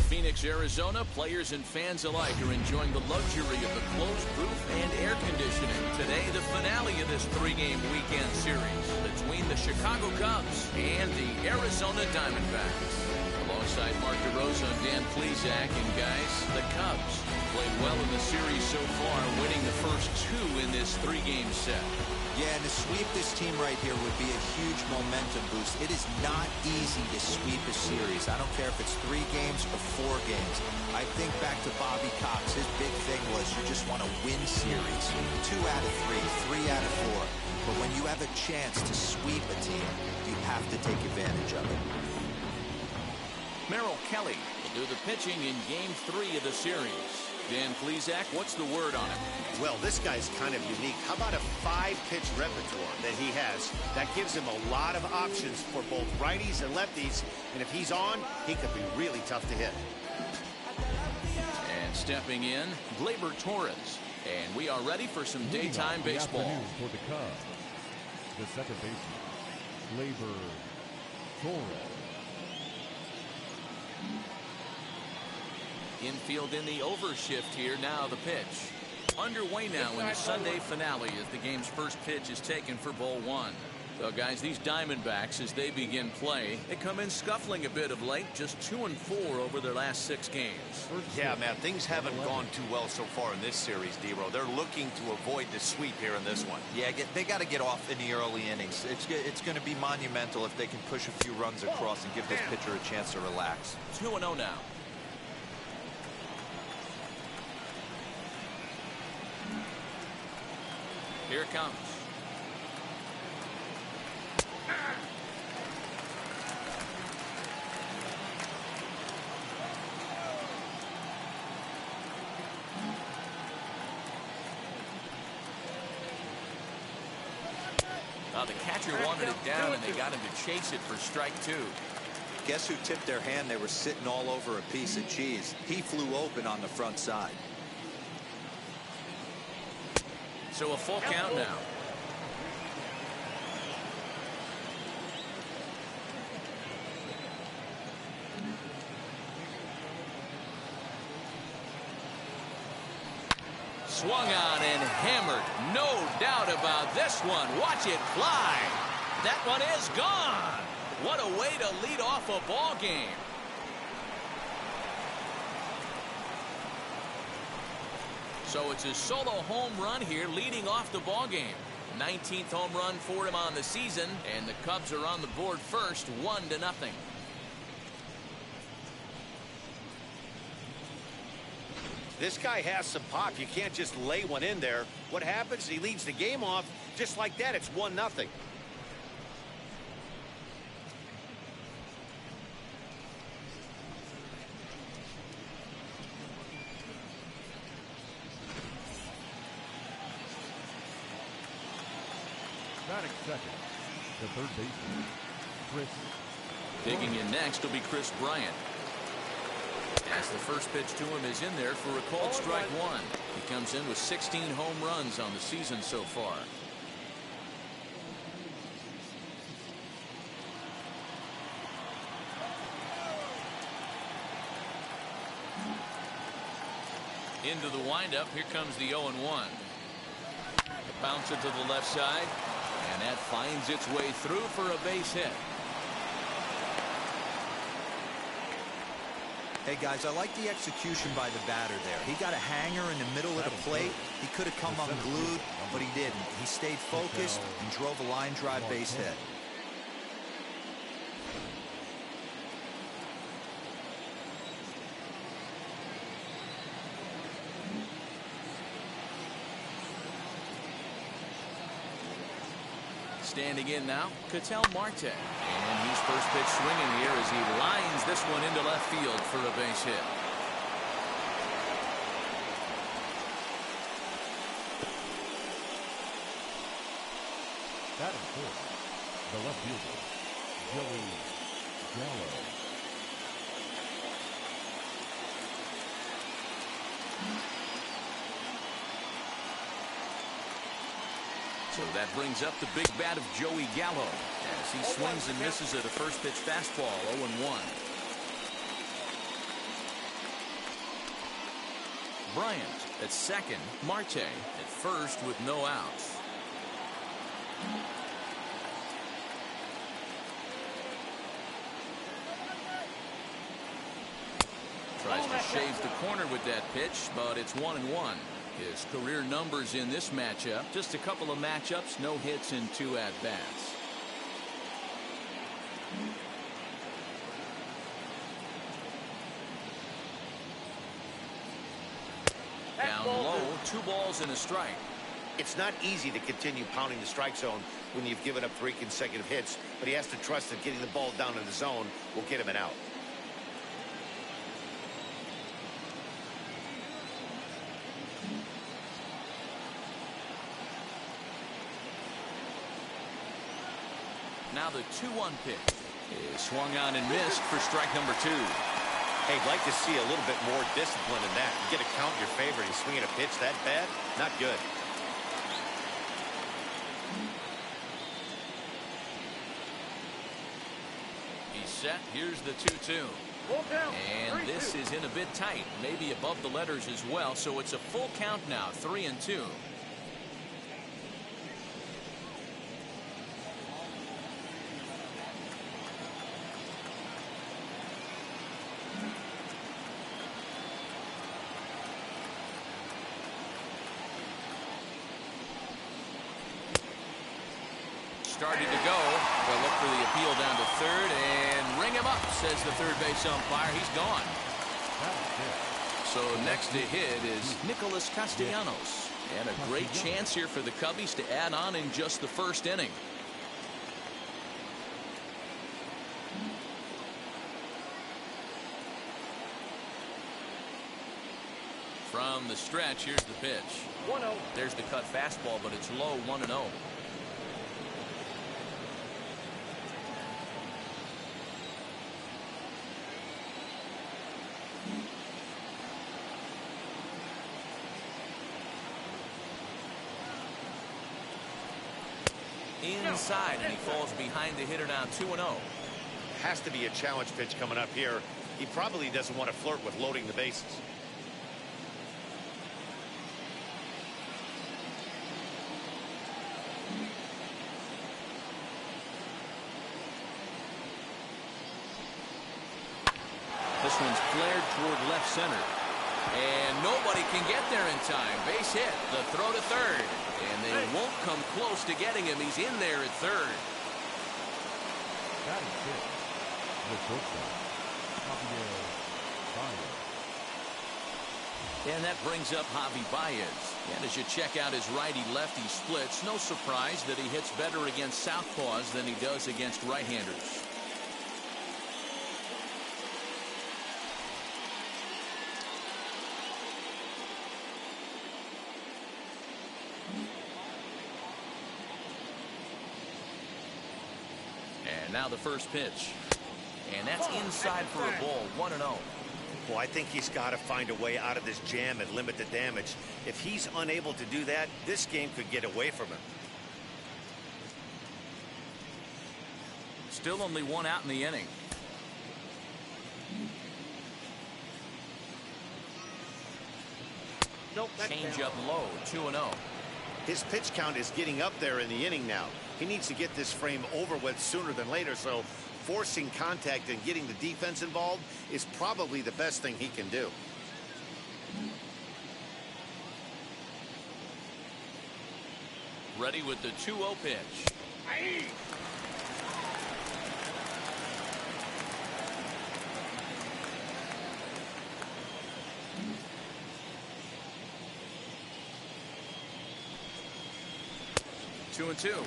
Phoenix, Arizona, players and fans alike are enjoying the luxury of the closed roof and air conditioning. Today, the finale of this three-game weekend series between the Chicago Cubs and the Arizona Diamondbacks. Alongside Mark DeRosa and Dan Plesac, and guys, the Cubs played well in the series so far, winning the first two in this three-game set. Yeah, and to sweep this team right here would be a huge momentum boost. It is not easy to sweep a series. I don't care if it's 3 games or 4 games. I think back to Bobby Cox. His big thing was you just want to win series. 2 out of 3, 3 out of 4. But when you have a chance to sweep a team, you have to take advantage of it. Merrill Kelly will do the pitching in Game 3 of the series. Dan Plesac, what's the word on him? Well, this guy's kind of unique. How about a 5-pitch repertoire that he has? That gives him a lot of options for both righties and lefties. And if he's on, he could be really tough to hit. And stepping in, Gleyber Torres. And we are ready for some daytime baseball. For the Cubs, the second baseman, Gleyber Torres. Infield in the overshift here. Now the pitch. Underway now in the Sunday finale as the game's first pitch is taken for ball 1. So guys, these Diamondbacks, as they begin play, they come in scuffling a bit of late, just 2-4 over their last 6 games. Yeah, man, things haven't gone too well so far in this series, D-Row. They're looking to avoid the sweep here in this one. Yeah, they got to get off in the early innings. It's going to be monumental if they can push a few runs across and give this pitcher a chance to relax. 2-0 now. Here it comes. The catcher wanted it down, and they got him to chase it for strike 2. Guess who tipped their hand? They were sitting all over a piece of cheese. He flew open on the front side. So a full count now. Swung on and hammered. No doubt about this one. Watch it fly. That one is gone. What a way to lead off a ball game. So it's his solo home run here, leading off the ball game. 19th home run for him on the season, and the Cubs are on the board first, 1-0. This guy has some pop. You can't just lay one in there. What happens? He leads the game off just like that. It's 1-0. Batting second, the third baseman, Chris. Digging in next will be Chris Bryant. As the first pitch to him is in there for a called strike 1. He comes in with 16 home runs on the season so far. Into the windup. Here comes the 0-1. Bounce it to the left side, and that finds its way through for a base hit. Hey guys, I like the execution by the batter there. He got a hanger in the middle of the plate. He could have come unglued, but he didn't. He stayed focused and drove a line drive base hit. Standing in now, Ketel Marte. And he's first pitch swinging here as he lines this one into left field for a base hit. Batting fourth, the left fielder, Joey Gallo. So that brings up the big bat of Joey Gallo as he swings and misses at a first pitch fastball. 0-1. Bryant. At second, Marte. At first with no outs. Tries to shave the corner with that pitch, but it's 1-1. His career numbers in this matchup, just a couple of matchups, no hits and 2 at-bats. Down low, 2 balls and a strike. It's not easy to continue pounding the strike zone when you've given up 3 consecutive hits, but he has to trust that getting the ball down in the zone will get him an out. Now the 2-1 pitch is swung on and missed for strike number 2. Hey, I'd like to see a little bit more discipline in that. You get a count in your favor and swinging a pitch that bad? Not good. He's set. Here's the 2-2. And this is in a bit tight, maybe above the letters as well, so it's a full count now, 3-2. Started to go. They'll look for the appeal down to third and ring him up, says the third base umpire. He's gone. So next to hit is Nicholas Castellanos. And a great chance here for the Cubbies to add on in just the first inning. From the stretch, here's the pitch. 1-0. There's the cut fastball, but it's low, 1-0. Inside, and he falls behind the hitter now, 2-0. Has to be a challenge pitch coming up here. He probably doesn't want to flirt with loading the bases. This one's flared toward left center. And nobody can get there in time. Base hit. The throw to third. And they won't come close to getting him. He's in there at third. That is it. The shortstop, Javier Baez. And that brings up Javi Baez. And as you check out his righty-lefty splits, no surprise that he hits better against southpaws than he does against right-handers. And now the first pitch. And that's inside for a ball, 1-0. Well, I think he's got to find a way out of this jam and limit the damage. If he's unable to do that, this game could get away from him. Still only 1 out in the inning. Nope, Change up low, 2-0. His pitch count is getting up there in the inning now. He needs to get this frame over with sooner than later, so forcing contact and getting the defense involved is probably the best thing he can do. Ready with the 2-0 pitch. Aye. Two and two.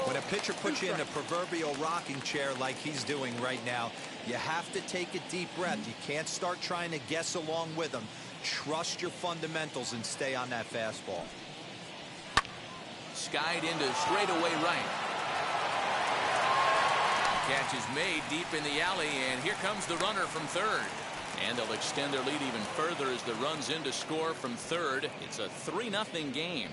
When a pitcher puts you in a proverbial rocking chair like he's doing right now, you have to take a deep breath. You can't start trying to guess along with him. Trust your fundamentals and stay on that fastball. Skied into straightaway right. Catch is made deep in the alley, and here comes the runner from third. And they'll extend their lead even further as the run's in to score from third. It's a 3-0 game.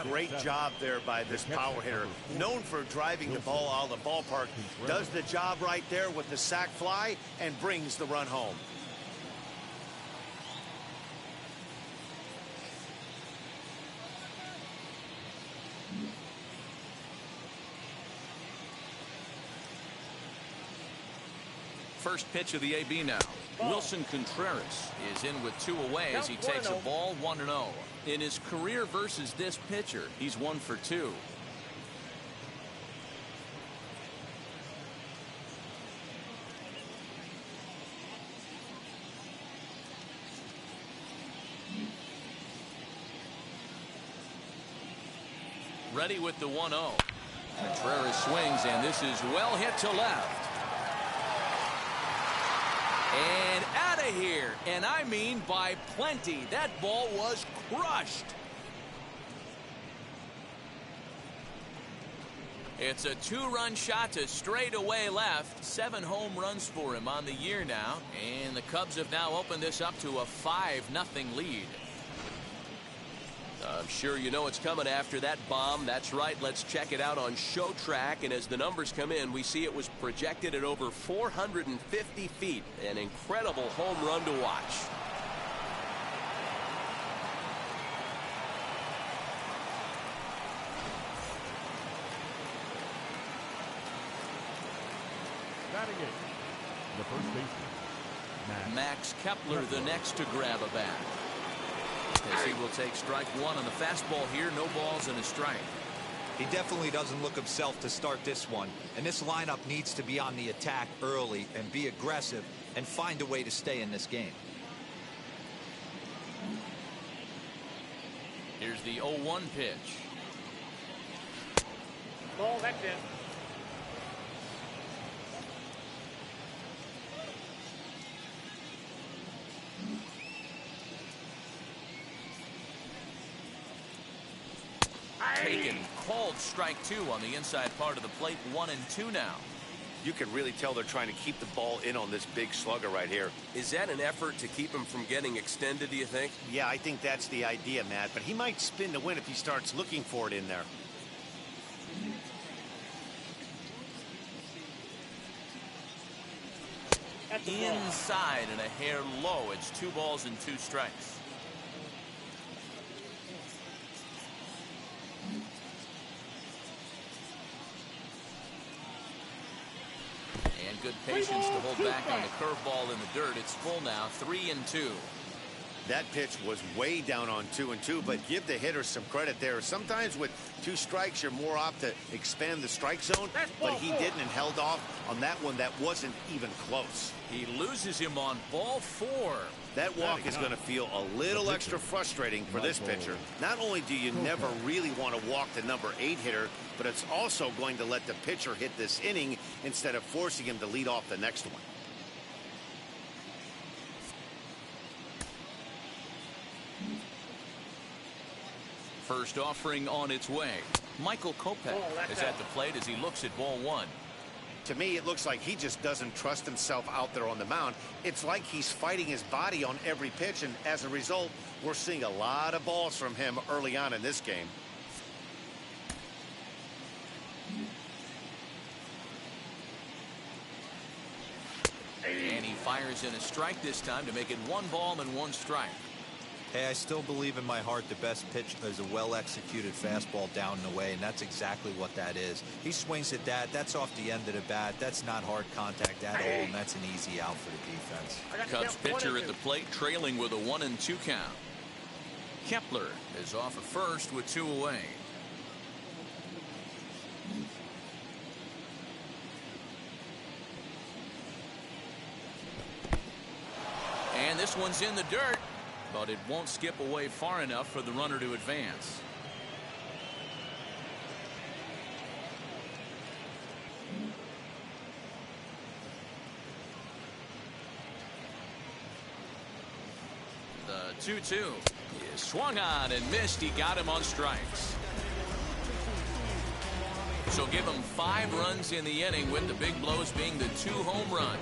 Great job there by this power hitter. Known for driving the ball out of the ballpark. Does the job right there with the sac fly and brings the run home. First pitch of the AB now. Wilson Contreras is in with 2 away as he takes a ball 1-0. In his career versus this pitcher, he's 1 for 2. Ready with the 1-0. Contreras swings, and this is well hit to left. And out of here, and I mean by plenty. That ball was crushed. It's a 2-run shot to straightaway left. 7 home runs for him on the year now, and the Cubs have now opened this up to a 5-0 lead. I'm sure you know it's coming after that bomb. That's right. Let's check it out on Show Track. And as the numbers come in, we see it was projected at over 450 feet. An incredible home run to watch. Batting eighth, the first baseman, Max Kepler, the next to grab a bat. As he will take strike 1 on the fastball here. No balls and a strike. He definitely doesn't look himself to start this one. And this lineup needs to be on the attack early and be aggressive and find a way to stay in this game. Here's the 0-1 pitch. Ball, that's it. Taken, called strike 2 on the inside part of the plate. 1-2 now. You can really tell they're trying to keep the ball in on this big slugger right here. Is that an effort to keep him from getting extended, do you think? Yeah, I think that's the idea, Matt. But he might spin to win if he starts looking for it in there. Inside and a hair low. It's 2 balls and 2 strikes. And good patience to hold back on the curveball in the dirt. It's full now. 3-2. That pitch was way down on 2-2, but give the hitter some credit there. Sometimes with 2 strikes, you're more apt to expand the strike zone, but he didn't and held off on that one that wasn't even close. He loses him on ball 4. That walk is going to feel a little extra frustrating for this pitcher. Not only do you never really want to walk the number 8 hitter, but it's also going to let the pitcher hit this inning instead of forcing him to lead off the next one. First offering on its way. Michael Kopech is at the plate as he looks at ball 1. To me, it looks like he just doesn't trust himself out there on the mound. It's like he's fighting his body on every pitch, and as a result, we're seeing a lot of balls from him early on in this game. And he fires in a strike this time to make it 1 ball and 1 strike. Hey, I still believe in my heart the best pitch is a well-executed fastball down and away, and that's exactly what that is. He swings at that. That's off the end of the bat. That's not hard contact at all, and that's an easy out for the defense. Cubs pitcher at the plate trailing with a 1-2 count. Kepler is off at first with 2 away. And this one's in the dirt, but it won't skip away far enough for the runner to advance. The 2-2 is swung on and missed. He got him on strikes. So give him 5 runs in the inning, with the big blows being the 2 home runs.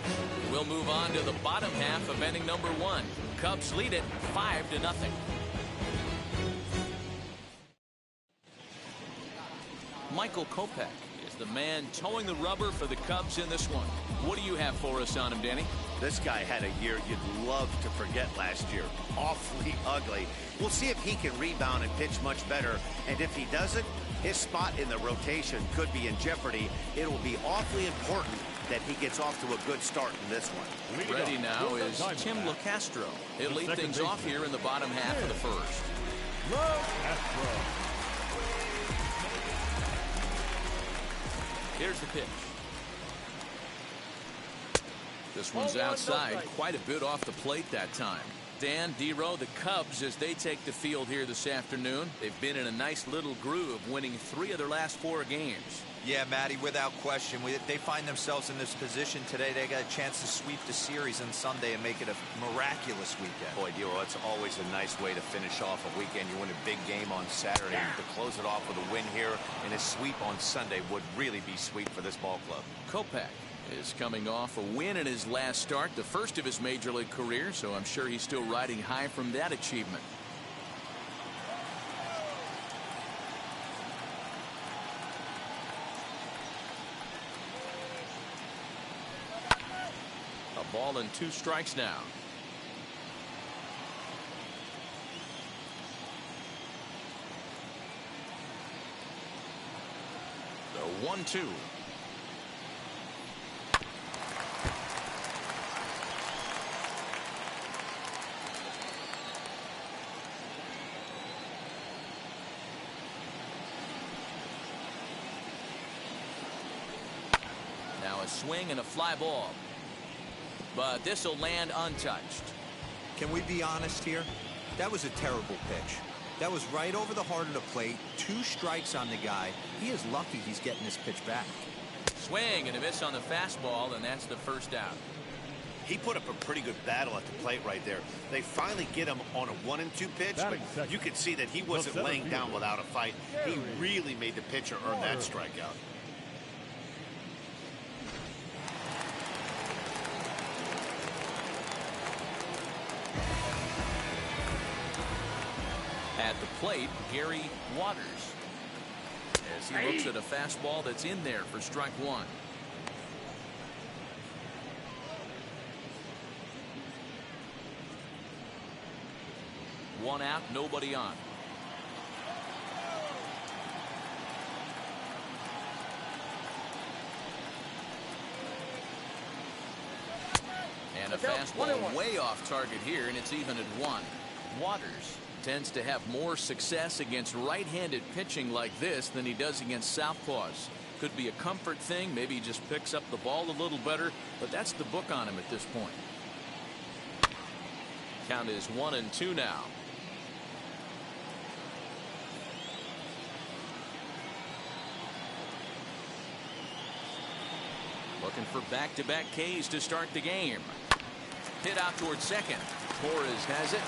We'll move on to the bottom half of inning number 1. Cubs lead it 5-0. Michael Kopech is the man towing the rubber for the Cubs in this one. What do you have for us on him, Danny? This guy had a year you'd love to forget last year. Awfully ugly. We'll see if he can rebound and pitch much better. And if he doesn't, his spot in the rotation could be in jeopardy. It will be awfully important that he gets off to a good start in this one. Ready now is Tim LaCastro. He'll lead things off here in the bottom half of the first. Here's the pitch. This one's outside, quite a bit off the plate that time. Dan, D-Row, the Cubs, as they take the field here this afternoon, they've been in a nice little groove, winning 3 of their last 4 games. Yeah, Matty, without question. They find themselves in this position today. They got a chance to sweep the series on Sunday and make it a miraculous weekend. Boy, D-Row, that's always a nice way to finish off a weekend. You win a big game on Saturday. To close it off with a win here and a sweep on Sunday would really be sweet for this ball club. Kopech is coming off a win in his last start, the first of his major league career, so I'm sure he's still riding high from that achievement. A ball and 2 strikes now. The 1-2. Now a swing and a fly ball. But this will land untouched. Can we be honest here? That was a terrible pitch. That was right over the heart of the plate. 2 strikes on the guy. He is lucky he's getting this pitch back. Swing and a miss on the fastball, and that's the first out. He put up a pretty good battle at the plate right there. They finally get him on a 1-2 pitch, but you could see that he wasn't laying down without a fight. He really made the pitcher earn that strikeout. At the plate, Gary Waters, as he looks at a fastball that's in there for strike 1. One out, nobody on. And a fastball way off target here, and it's even at 1. Waters tends to have more success against right-handed pitching like this than he does against southpaws. Could be a comfort thing. Maybe he just picks up the ball a little better, but that's the book on him at this point. Count is 1-2 now. Looking for back-to-back Ks to start the game. Hit out towards second. Torres has it.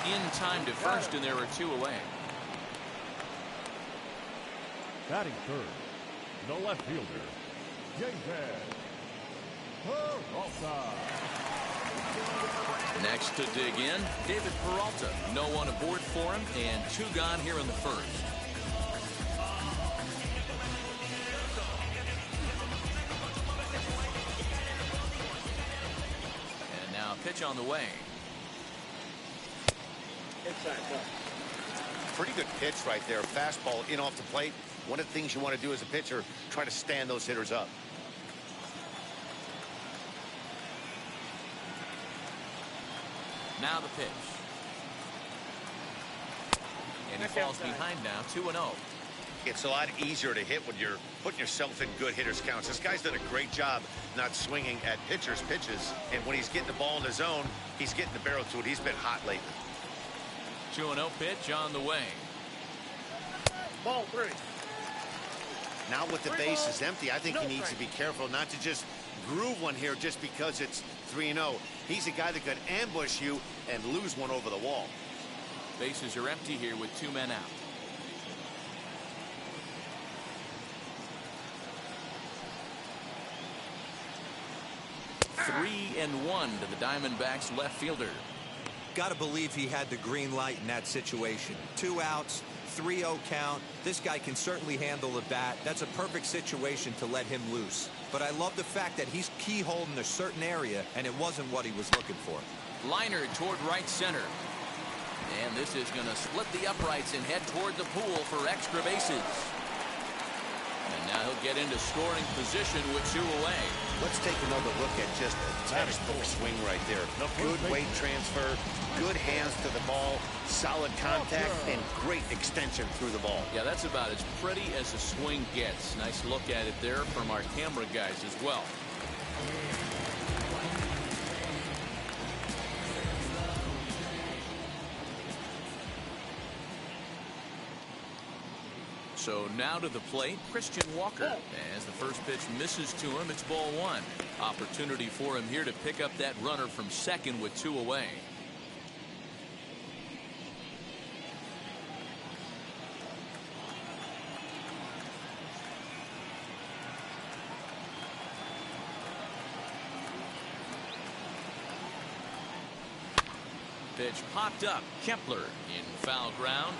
In time to first, and there are 2 away. Batting third, the left fielder, David Peralta. Next to dig in, David Peralta. No one aboard for him, and 2 gone here in the first. And now pitch on the way. Pretty good pitch right there. Fastball in off the plate. One of the things you want to do as a pitcher, try to stand those hitters up. Now the pitch. And he falls behind now, 2-0. It's a lot easier to hit when you're putting yourself in good hitters counts. This guy's done a great job not swinging at pitchers' pitches. And when he's getting the ball in the zone, he's getting the barrel to it. He's been hot lately. 2-0 pitch on the way. Ball 3. Now with the bases empty, I think he needs to be careful not to just groove one here just because it's 3-0. He's a guy that could ambush you and lose one over the wall. Bases are empty here with 2 men out. Three and 1 to the Diamondbacks left fielder. Got to believe he had the green light in that situation. 2 outs, 3-0 count. This guy can certainly handle the bat. That's a perfect situation to let him loose. But I love the fact that he's keyholed in a certain area, and it wasn't what he was looking for. Liner toward right center. And this is going to split the uprights and head toward the pool for extra bases. And Now he'll get into scoring position with 2 away. Let's take another look at just a textbook swing right there. Good weight transfer, good hands to the ball, solid contact, and great extension through the ball. Yeah, that's about as pretty as a swing gets. Nice look at it there from our camera guys as well. So now to the plate, Christian Walker. As the first pitch misses to him, it's ball 1. Opportunity for him here to pick up that runner from second with 2 away. Pitch popped up. Kepler in foul ground.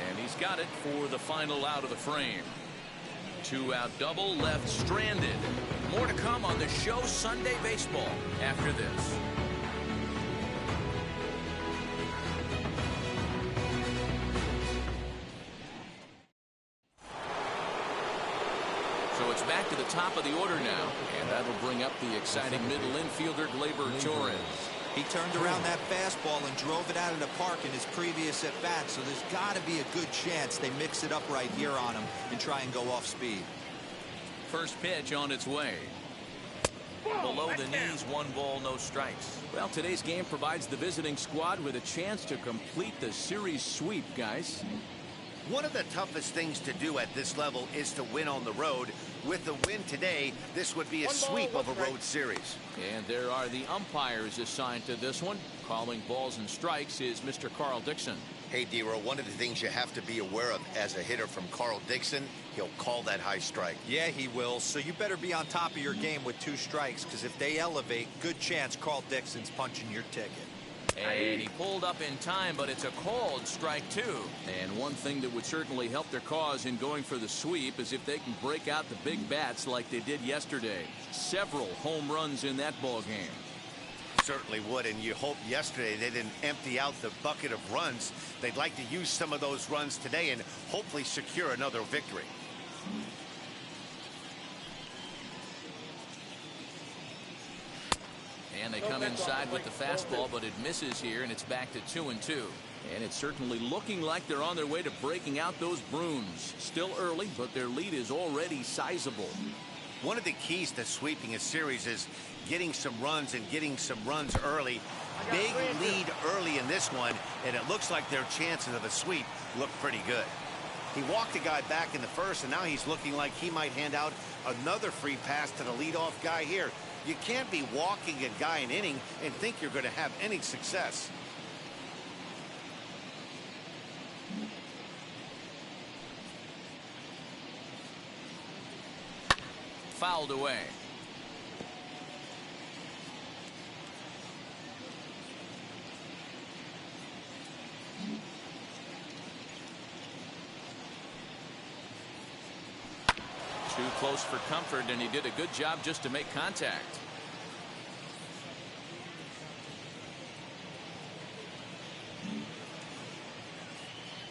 And he's got it for the final out of the frame. 2-out double left stranded. More to come on the show Sunday Baseball after this. So it's back to the top of the order now. And that'll bring up the exciting middle infielder, Gleyber Torres. He turned around that fastball and drove it out of the park in his previous at-bat, so there's got to be a good chance they mix it up right here on him and try and go off speed. First pitch on its way. Below the knees, 1 ball, no strikes. Well, today's game provides the visiting squad with a chance to complete the series sweep, guys. One of the toughest things to do at this level is to win on the road. With the win today, this would be a sweep of a road series. And there are the umpires assigned to this one. Calling balls and strikes is Mr. Carl Dixon. Hey, D-Row, one of the things you have to be aware of as a hitter from Carl Dixon, he'll call that high strike. Yeah, he will. So you better be on top of your game with 2 strikes, because if they elevate, good chance Carl Dixon's punching your ticket. And he pulled up in time, but it's a called strike 2. And one thing that would certainly help their cause in going for the sweep is if they can break out the big bats like they did yesterday. Several home runs in that ball game. Certainly would, and you hope yesterday they didn't empty out the bucket of runs. They'd like to use some of those runs today and hopefully secure another victory. And they come inside with the fastball, but it misses here, and it's back to 2-2. And it's certainly looking like they're on their way to breaking out those Bruins. Still early, but their lead is already sizable. One of the keys to sweeping a series is getting some runs and getting some runs early. Big lead early in this one, and it looks like their chances of a sweep look pretty good. He walked a guy back in the first, and now he's looking like he might hand out another free pass to the leadoff guy here. You can't be walking a guy an inning and think you're going to have any success. Fouled away. Too close for comfort, and he did a good job just to make contact.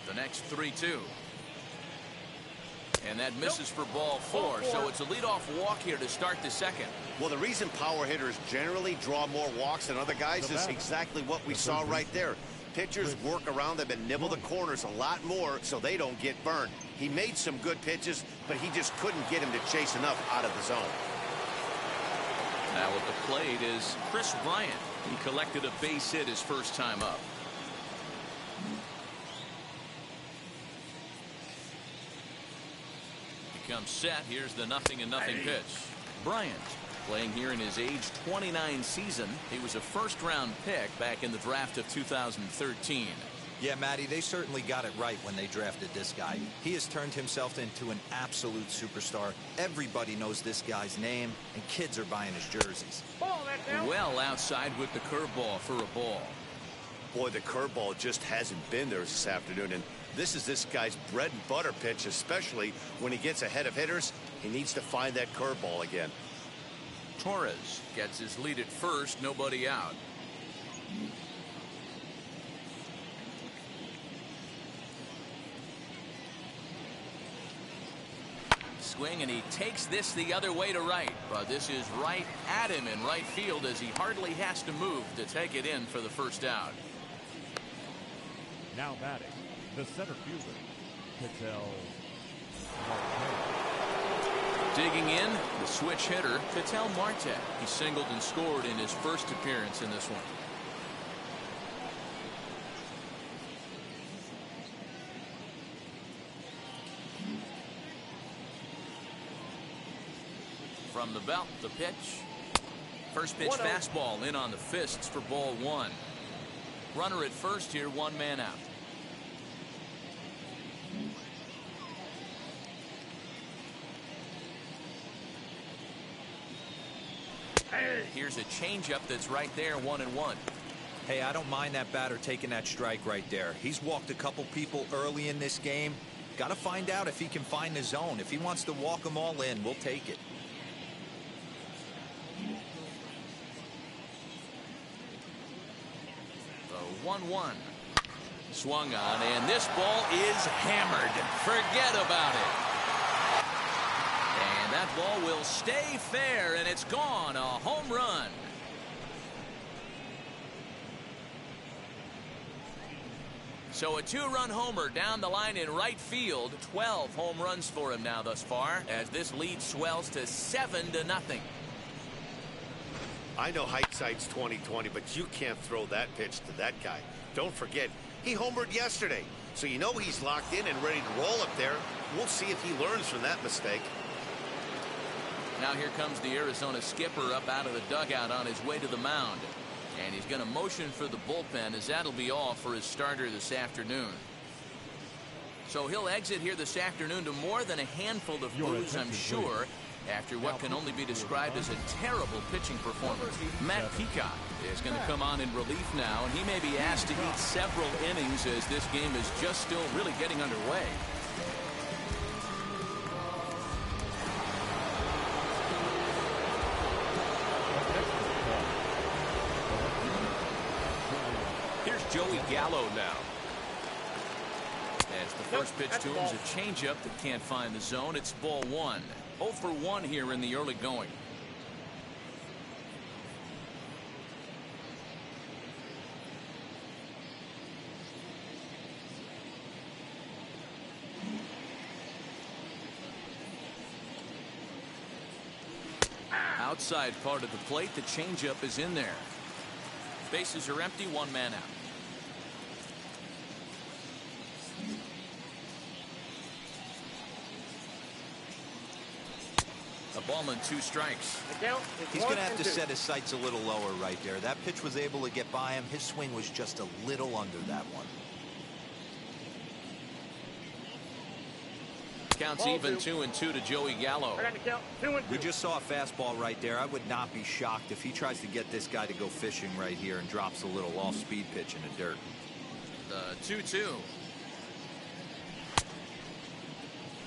The next 3-2. And that misses for ball 4, so it's a leadoff walk here to start the second. Well, the reason power hitters generally draw more walks than other guys is exactly what we saw right there. Pitchers work around them and nibble the corners a lot more so they don't get burned. He made some good pitches, but he just couldn't get him to chase enough out of the zone. Now at the plate is Chris Bryant. He collected a base hit his first time up. Comes set. Here's the 0-0 pitch. Bryant playing here in his age 29 season. He was a first-round pick back in the draft of 2013. Yeah, Matty, they certainly got it right when they drafted this guy. He has turned himself into an absolute superstar. Everybody knows this guy's name, and kids are buying his jerseys. Well outside with the curveball for a ball. Boy, the curveball just hasn't been there this afternoon, and this is this guy's bread and butter pitch, especially when he gets ahead of hitters. He needs to find that curveball again. Torres gets his lead at first, nobody out. swing, and he takes this the other way to right. But this is right at him in right field as he hardly has to move to take it in for the first out. Now batting, the center fielder, Ketel. Digging in, the switch hitter, Ketel Marte. He singled and scored in his first appearance in this one. From the belt, the pitch. First pitch fastball in on the fists for ball one. Runner at first here, one man out. Here's a changeup that's right there, 1-1. Hey, I don't mind that batter taking that strike right there. He's walked a couple people early in this game. Got to find out if he can find the zone. If he wants to walk them all in, we'll take it. The 1-1. Swung on, and this ball is hammered. Forget about it. And that ball will stay fair, and it's gone. A home run. So a two-run homer down the line in right field. 12 home runs for him now thus far, as this lead swells to 7-0. I know hindsight's 20/20, but you can't throw that pitch to that guy. Don't forget, he homered yesterday, so you know he's locked in and ready to roll up there. We'll see if he learns from that mistake. Now here comes the Arizona skipper up out of the dugout on his way to the mound. And he's going to motion for the bullpen, as that'll be all for his starter this afternoon. So he'll exit here this afternoon to more than a handful of boos, I'm sure, after what can only be described as a terrible pitching performance. Matt Peacock is going to come on in relief now, and he may be asked to eat several innings as this game is just still really getting underway. Joey Gallo now. As the first pitch to him is a changeup that can't find the zone. It's ball one. 0 for 1 here in the early going. Outside part of the plate, the changeup is in there. Bases are empty, one man out. A ball and 2 strikes. He's going to have to set his sights a little lower right there. That pitch was able to get by him. His swing was just a little under that one. Counts even 2-2 to Joey Gallo. We just saw a fastball right there. I would not be shocked if he tries to get this guy to go fishing right here and drops a little off-speed pitch in the dirt. The 2-2.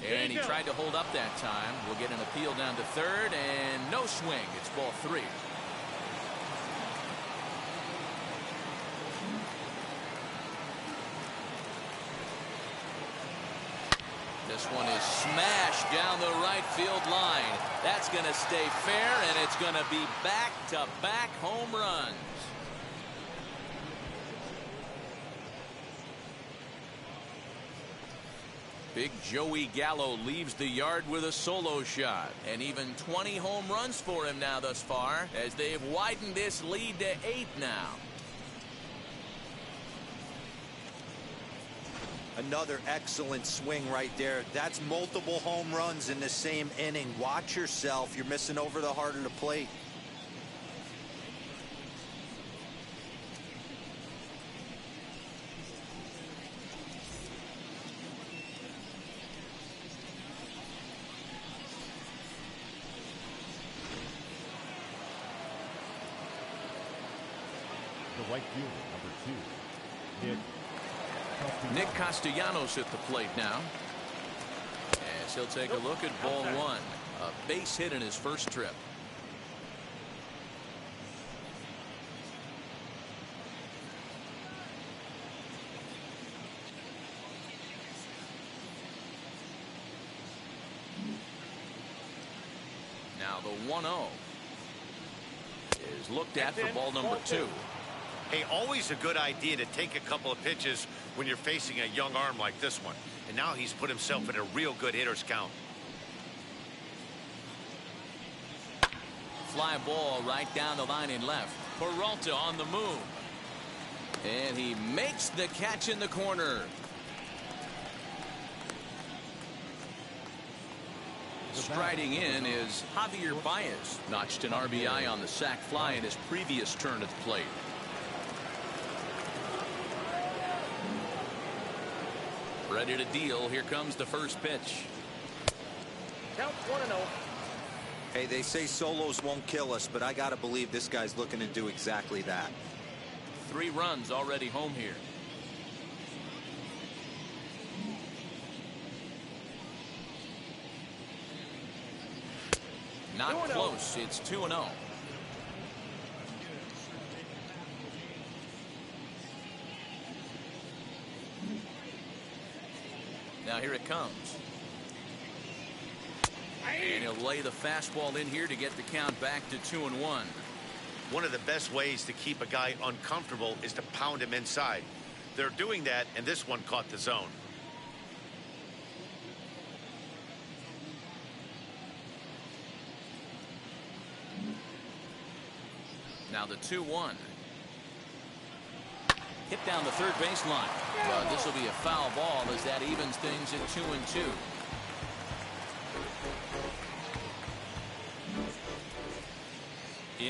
And he tried to hold up that time. We'll get an appeal down to third, and no swing. It's ball 3. This one is smashed down the right field line. That's going to stay fair, and it's going to be back-to-back home runs. Big Joey Gallo leaves the yard with a solo shot, and even 20 home runs for him now thus far, as they've widened this lead to 8 now. Another excellent swing right there. That's multiple home runs in the same inning. Watch yourself. You're missing over the heart of the plate. The right fielder, number 2, Nick Castellanos at the plate now, as he'll take a look at ball 1. A base hit in his first trip. The 1-0 is looked at for ball number 2. Hey, always a good idea to take a couple of pitches when you're facing a young arm like this one. And now he's put himself in a real good hitter's count. Fly ball right down the line in left. Peralta on the move. And he makes the catch in the corner. Striding in is Javier Baez. Notched an RBI on the sac fly in his previous turn at the plate. Ready to deal. Here comes the first pitch. Count 1-0. Hey, they say solos won't kill us, but I got to believe this guy's looking to do exactly that. 3 runs already home here. Not close. It's 2-0. Now here it comes. And he'll lay the fastball in here to get the count back to 2-1. One of the best ways to keep a guy uncomfortable is to pound him inside. They're doing that, and this one caught the zone. Now the 2-1. Hit down the third baseline. But this will be a foul ball as that evens things at 2-2.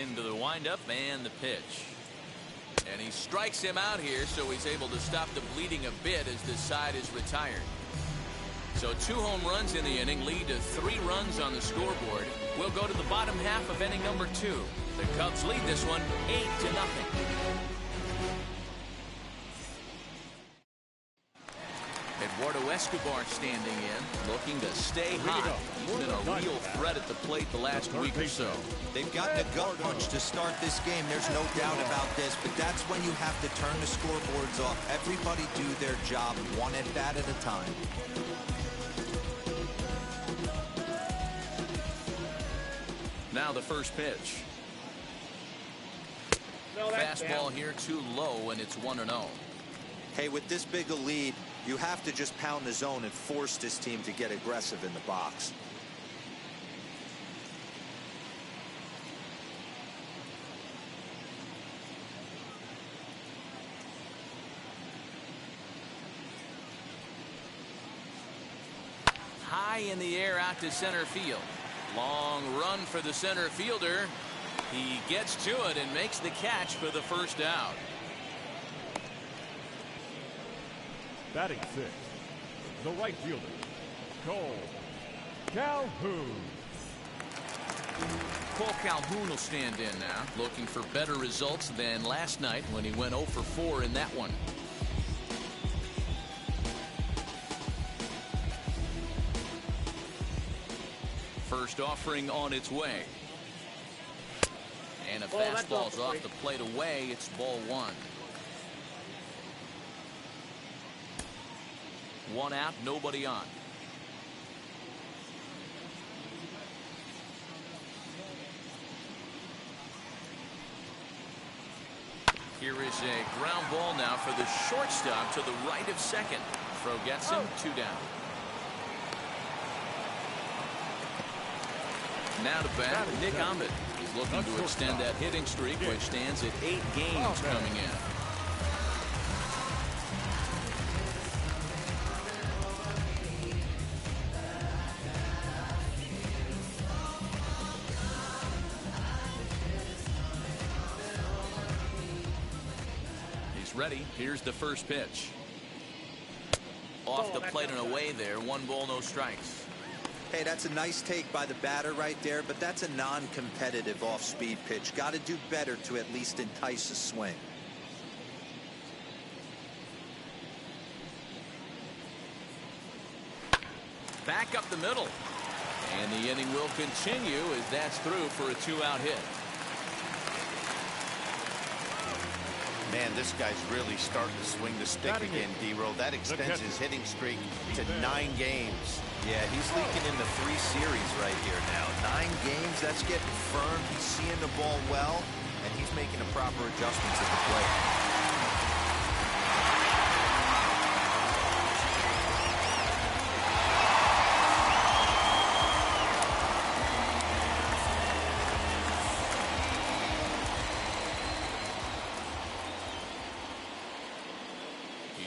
Into the windup and the pitch. And he strikes him out here, so he's able to stop the bleeding a bit as this side is retired. So 2 home runs in the inning lead to 3 runs on the scoreboard. We'll go to the bottom half of inning number 2. The Cubs lead this one 8-0. Eduardo Escobar standing in, looking to stay hot. He's been a real threat at the plate the last week or so. They've gotten a gut punch to start this game. There's no doubt about this, but that's when you have to turn the scoreboards off. Everybody do their job one at bat at a time. Now the first pitch. Fastball here too low, and it's 1-0. Hey, with this big a lead, you have to just pound the zone and force this team to get aggressive in the box. High in the air out to center field. Long run for the center fielder. He gets to it and makes the catch for the first out. Batting 6, the right fielder, Cole Calhoun. Cole Calhoun will stand in now, looking for better results than last night when he went 0 for 4 in that one. First offering on its way. And a fastball's off the plate away. It's ball 1. 1 out, nobody on. Here is a ground ball now for the shortstop to the right of second. Throw gets him, 2 down. Now to bat, Nick Ahmed. He's looking to extend that hitting streak, which stands at 8 games coming in. He's ready. Here's the first pitch. Off the plate and away there. 1 ball, no strikes. Hey, that's a nice take by the batter right there, but that's a non-competitive off-speed pitch. Got to do better to at least entice a swing. Back up the middle. And the inning will continue as that's through for a 2-out hit. Man, this guy's really starting to swing the stick again, D-Row. That extends his hitting streak to 9 games. Yeah, he's leaking into 3 series right here now. 9 games, that's getting firm. He's seeing the ball well, and he's making the proper adjustments at the plate.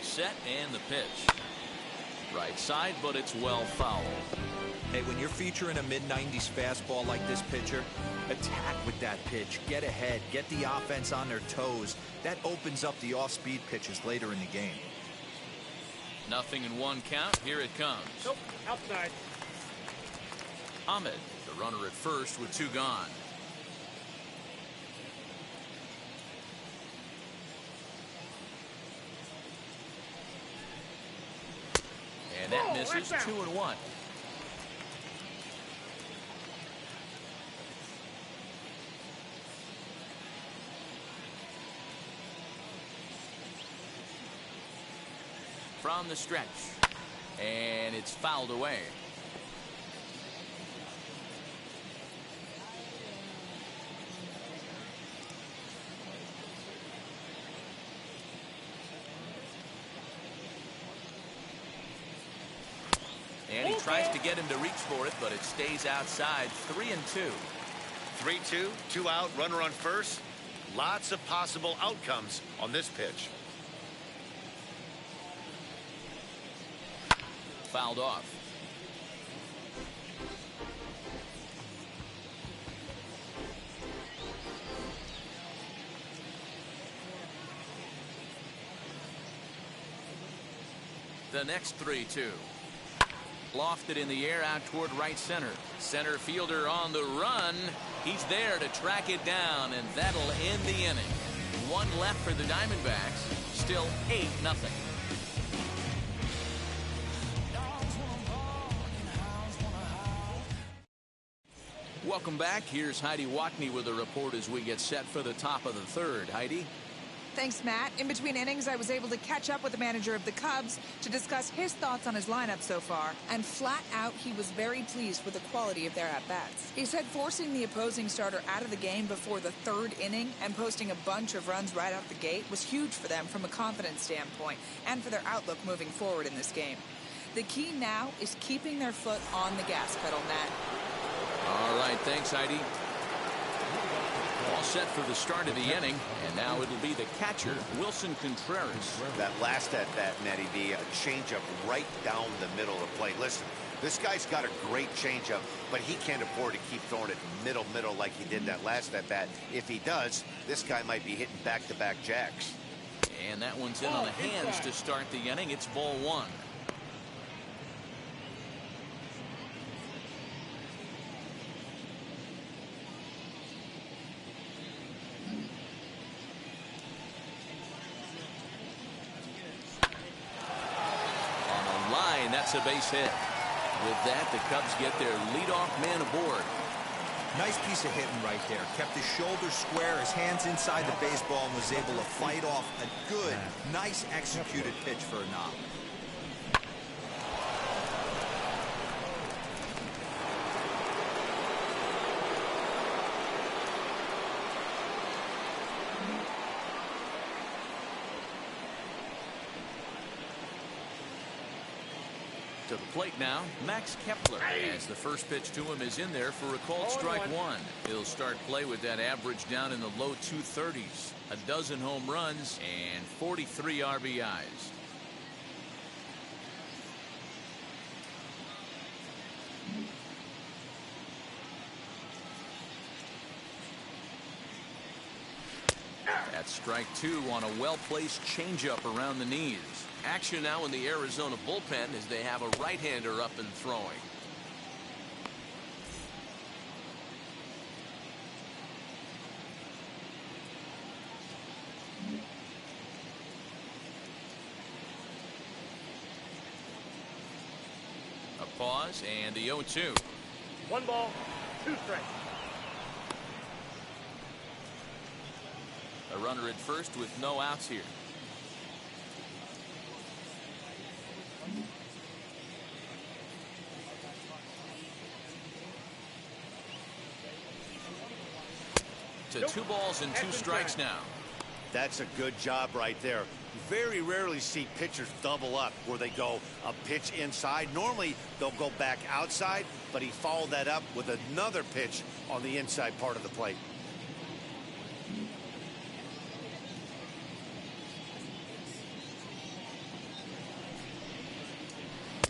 Set and the pitch. Right side, but it's well fouled. Hey, when you're featuring a mid-90s fastball like this pitcher, attack with that pitch. Get ahead. Get the offense on their toes. That opens up the off-speed pitches later in the game. 0-1 count. Here it comes. Nope, outside. Ahmed, the runner at first with 2 gone. And that misses. 2-1. From the stretch. And it's fouled away. And he tries to get him to reach for it, but it stays outside. 3-2. 3-2, 2 out, runner on first. Lots of possible outcomes on this pitch. Fouled off. The next 3-2. Lofted in the air out toward right center. Center fielder on the run. He's there to track it down, and that'll end the inning. 1 left for the Diamondbacks. Still 8-0. Welcome back. Here's Heidi Watney with a report as we get set for the top of the 3rd. Heidi? Thanks, Matt. In between innings, I was able to catch up with the manager of the Cubs to discuss his thoughts on his lineup so far. And flat out, he was very pleased with the quality of their at-bats. He said forcing the opposing starter out of the game before the 3rd inning and posting a bunch of runs right out the gate was huge for them from a confidence standpoint and for their outlook moving forward in this game. The key now is keeping their foot on the gas pedal, Matt. All right, thanks, Heidi. All set for the start of the inning, and now it'll be the catcher, Wilson Contreras. That last at-bat, Matty D, a changeup right down the middle of the plate. Listen, this guy's got a great changeup, but he can't afford to keep throwing it middle like he did that last at-bat. If he does, this guy might be hitting back-to-back jacks. And that one's in on the hands to start the inning. It's ball 1. That's a base hit. With that, the Cubs get their leadoff man aboard. Nice piece of hitting right there. Kept his shoulders square, his hands inside the baseball, and was able to fight off a good, nice executed pitch for a knock. To the plate now, Max Kepler, as the first pitch to him is in there for a called strike 1. He'll start play with that average down in the low 230s. A dozen home runs and 43 RBIs. That's strike 2 on a well-placed changeup around the knees. Action now in the Arizona bullpen as they have a right-hander up and throwing. A pause and the 0-2. 1 ball, 2 strikes. A runner at first with no outs here. To 2 balls and 2 strikes now. That's a good job right there. Very rarely see pitchers double up where they go a pitch inside. Normally they'll go back outside, but he followed that up with another pitch on the inside part of the plate.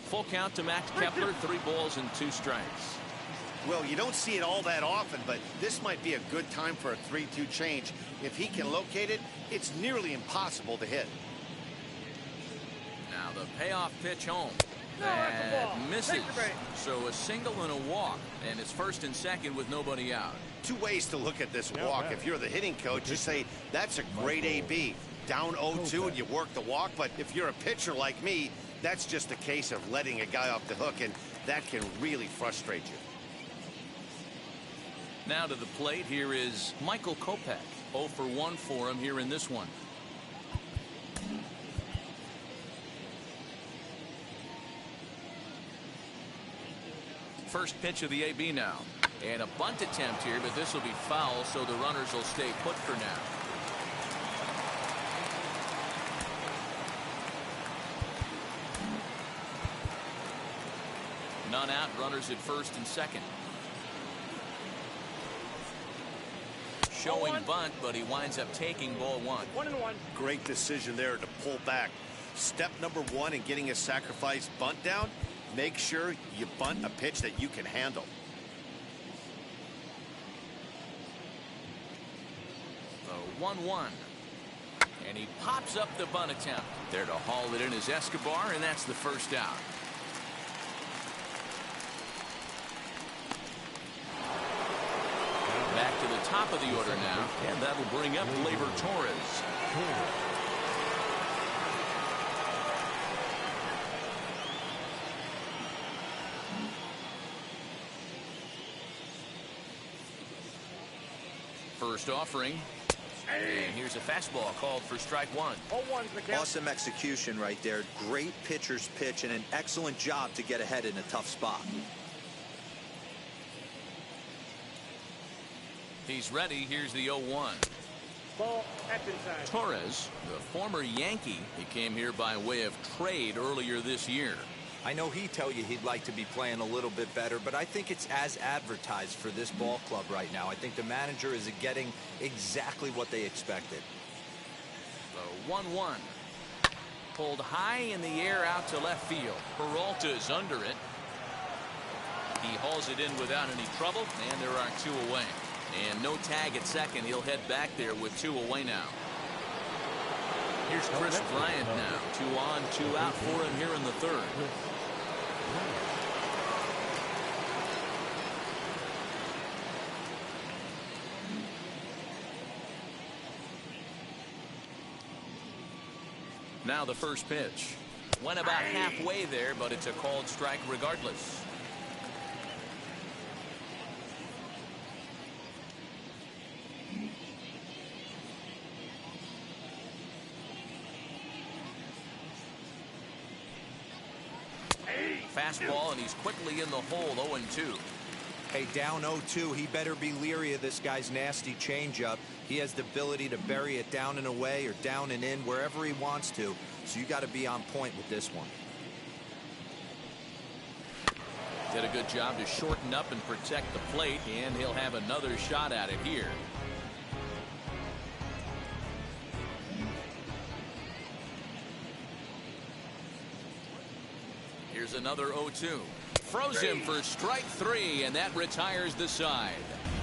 Full count to Max Kepler, 3 balls and 2 strikes. Well, you don't see it all that often, but this might be a good time for a 3-2 change. If he can locate it, it's nearly impossible to hit. Now the payoff pitch home. That misses. So a single and a walk, and it's first and second with nobody out. 2 ways to look at this walk. If you're the hitting coach, you say, that's a great AB. Down 0-2 and you work the walk, but if you're a pitcher like me, that's just a case of letting a guy off the hook, and that can really frustrate you. Now to the plate, here is Michael Kopech. 0 for 1 for him here in this one. First pitch of the AB now. And a bunt attempt here, but this will be foul, so the runners will stay put for now. None out, runners at first and second. Showing bunt, but he winds up taking ball 1. 1-1. Great decision there to pull back. Step number 1 in getting a sacrifice bunt down, make sure you bunt a pitch that you can handle. The 1-1. And he pops up the bunt attempt. There to haul it in is Escobar, and that's the first out. Back to the top of the order now, and that'll bring up Gleyber Torres. First offering, and here's a fastball called for strike 1. 0-1's the count. Awesome execution right there. Great pitcher's pitch and an excellent job to get ahead in a tough spot. He's ready. Here's the 0-1. Ball at inside. Torres, the former Yankee, he came here by way of trade earlier this year. I know he'd tell you he'd like to be playing a little bit better, but I think it's as advertised for this ball club right now. I think the manager is getting exactly what they expected. The 1-1. Pulled high in the air out to left field. Peralta's under it. He hauls it in without any trouble, and there are 2 away. And no tag at second. He'll head back there with 2 away now. Here's Chris Bryant now. 2 on, 2 out for him here in the 3rd. Now the first pitch. Went about halfway there, but it's a called strike regardless. Fastball, and he's quickly in the hole. 0-2. Hey, down 0-2, he better be leery of this guy's nasty changeup. He has the ability to bury it down and away or down and in wherever he wants to. So you got to be on point with this one. Did a good job to shorten up and protect the plate, and he'll have another shot at it here. Here's another 0-2. Froze him for strike 3, and that retires the side.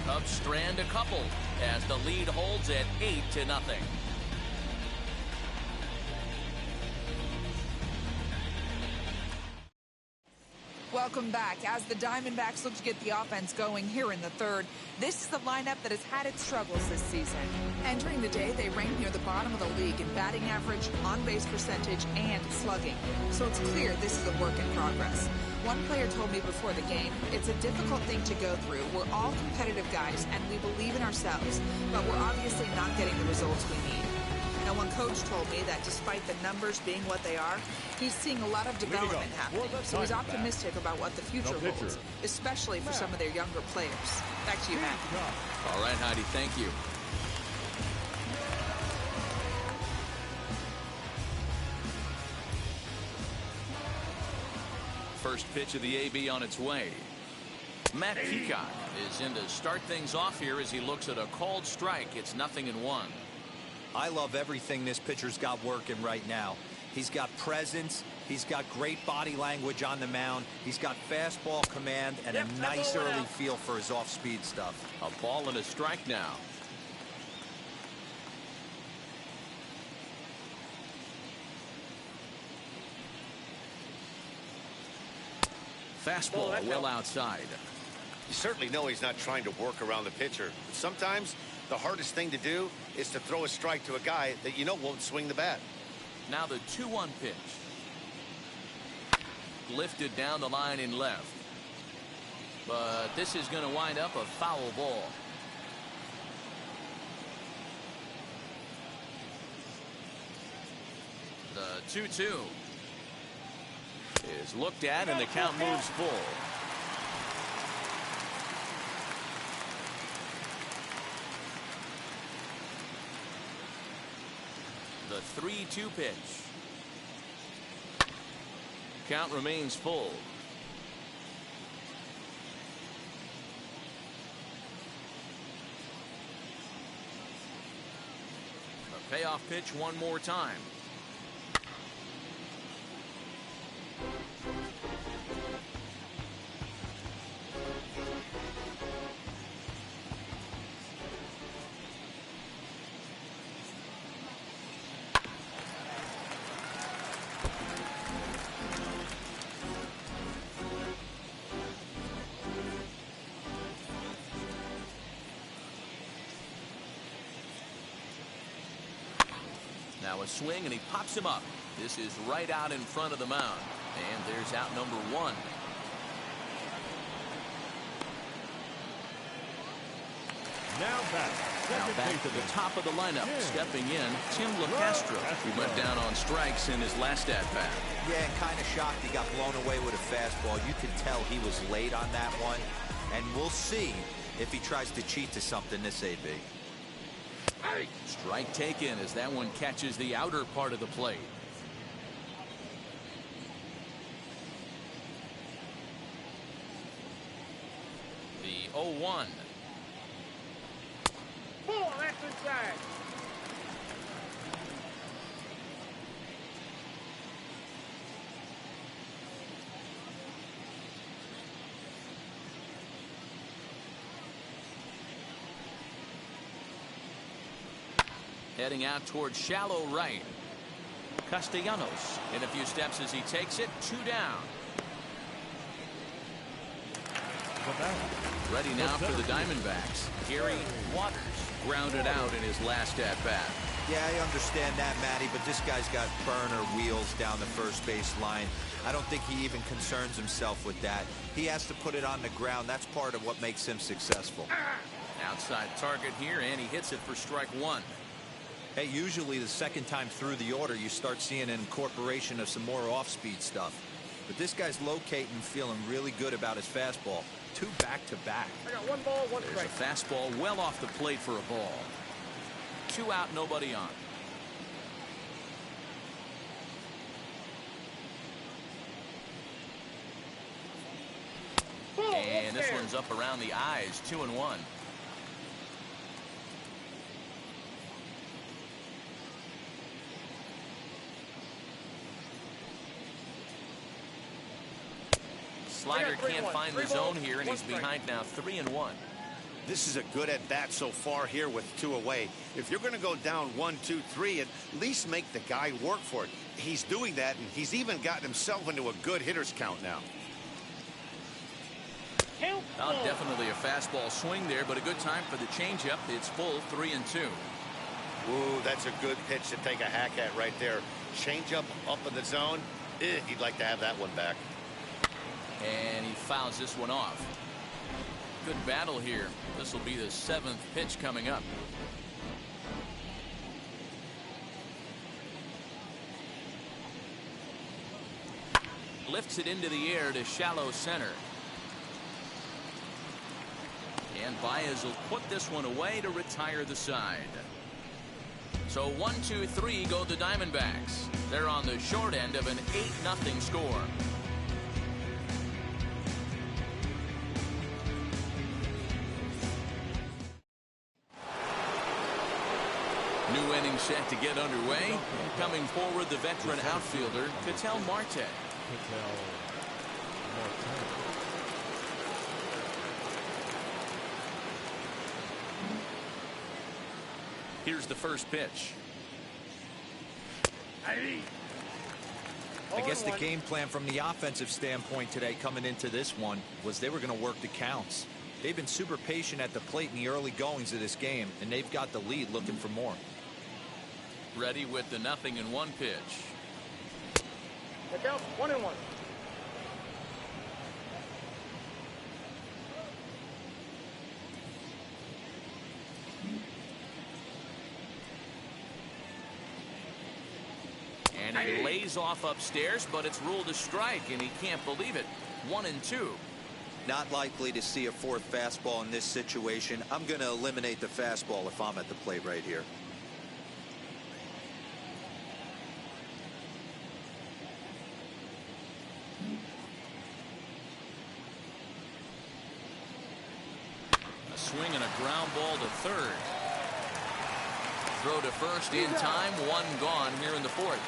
Cubs strand a couple as the lead holds at 8-0. Welcome back. As the Diamondbacks look to get the offense going here in the 3rd, this is the lineup that has had its struggles this season. Entering the day, they rank near the bottom of the league in batting average, on-base percentage, and slugging. So it's clear this is a work in progress. One player told me before the game, it's a difficult thing to go through. We're all competitive guys, and we believe in ourselves, but we're obviously not getting the results we need. Now, one coach told me that despite the numbers being what they are, he's seeing a lot of development happening, so he's optimistic about what the future holds, especially for some of their younger players. Back to you, Matt. All right, Heidi, thank you. First pitch of the AB on its way. Matt Peacock is in to start things off here as he looks at a called strike. It's 0-1. I love everything this pitcher's got working right now. He's got presence. He's got great body language on the mound. He's got fastball command and a nice early feel for his off-speed stuff. A ball and a strike now. Fastball well outside. You certainly know he's not trying to work around the pitcher. Sometimes the hardest thing to do is to throw a strike to a guy that you know won't swing the bat. Now the 2-1 pitch. Lifted down the line in left. But this is going to wind up a foul ball. The 2-2 is looked at, and the count moves full. The 3-2 pitch. Count remains full. A payoff pitch one more time. Now a swing, and he pops him up. This is right out in front of the mound. And there's out number one. Now back to the top of the lineup. Stepping in, Tim LeCastro, who went down on strikes in his last at-bat. Yeah, and kind of shocked he got blown away with a fastball. You could tell he was late on that one. And we'll see if he tries to cheat to something this AB. Strike taken as that one catches the outer part of the plate. The 0-1. Ball, that's inside. Heading out towards shallow right. Castellanos in a few steps as he takes it. 2 down. Ready now for the Diamondbacks. Gary Waters grounded out in his last at-bat. Yeah, I understand that, Matty, but this guy's got burner wheels down the first base line. I don't think he even concerns himself with that. He has to put it on the ground. That's part of what makes him successful. Outside target here, and he hits it for strike one. Hey, usually the second time through the order, you start seeing an incorporation of some more off-speed stuff. But this guy's locating, feeling really good about his fastball. 2 back-to-back. I got 1 ball, 1 strike. There's a fastball well off the plate for a ball. 2 out, nobody on. And this one's up around the eyes. 2-1. Slider can't find the zone here, and he's behind now. 3-1. This is a good at-bat so far here with 2 away. If you're going to go down 1, 2, 3, at least make the guy work for it. He's doing that, and he's even gotten himself into a good hitter's count now. Not definitely a fastball swing there, but a good time for the changeup. It's full. 3-2. Ooh, that's a good pitch to take a hack at right there. Changeup up in the zone. He'd like to have that one back. fouls this one off. Good battle here. This will be the 7th pitch coming up. Lifts it into the air to shallow center. And Baez will put this one away to retire the side. So 1-2-3 go the Diamondbacks. They're on the short end of an 8-0 score. New inning set to get underway. Coming forward, the veteran outfielder, Ketel Marte. Here's the first pitch. I guess the game plan from the offensive standpoint today coming into this one was they were going to work the counts. They've been super patient at the plate in the early goings of this game, and they've got the lead looking for more. Ready with the 0-1 pitch. Look out, 1-1. And he lays off upstairs, but it's ruled a strike, and he can't believe it. 1-2. Not likely to see a fourth fastball in this situation. I'm going to eliminate the fastball if I'm at the plate right here. A swing and a ground ball to third. Throw to first in time. One gone here in the fourth.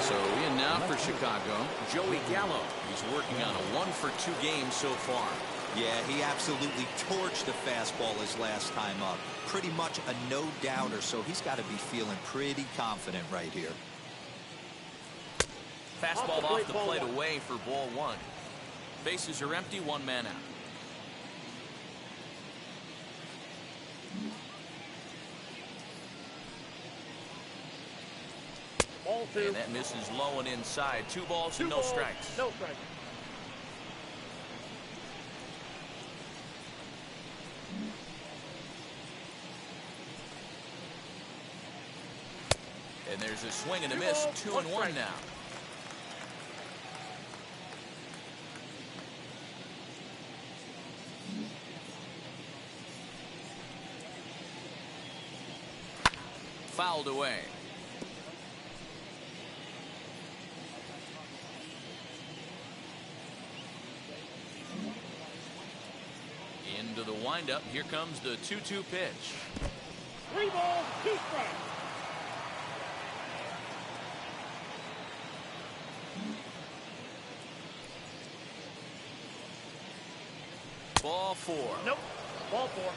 So in now for Chicago, Joey Gallo. He's working on a 1-for-2 game so far. Yeah, he absolutely torched the fastball his last time up. Pretty much a no-doubter, so he's got to be feeling pretty confident right here. Fastball off the plate away for ball one. Bases are empty, one man out. Ball two. And that misses low and inside. 2 balls and no strikes. No strikes. And there's a swing and a miss. 2-1 now. Fouled away. Into the windup. Here comes the 2-2 pitch. 3 balls, 2 strikes. Ball 4. Nope. Ball 4.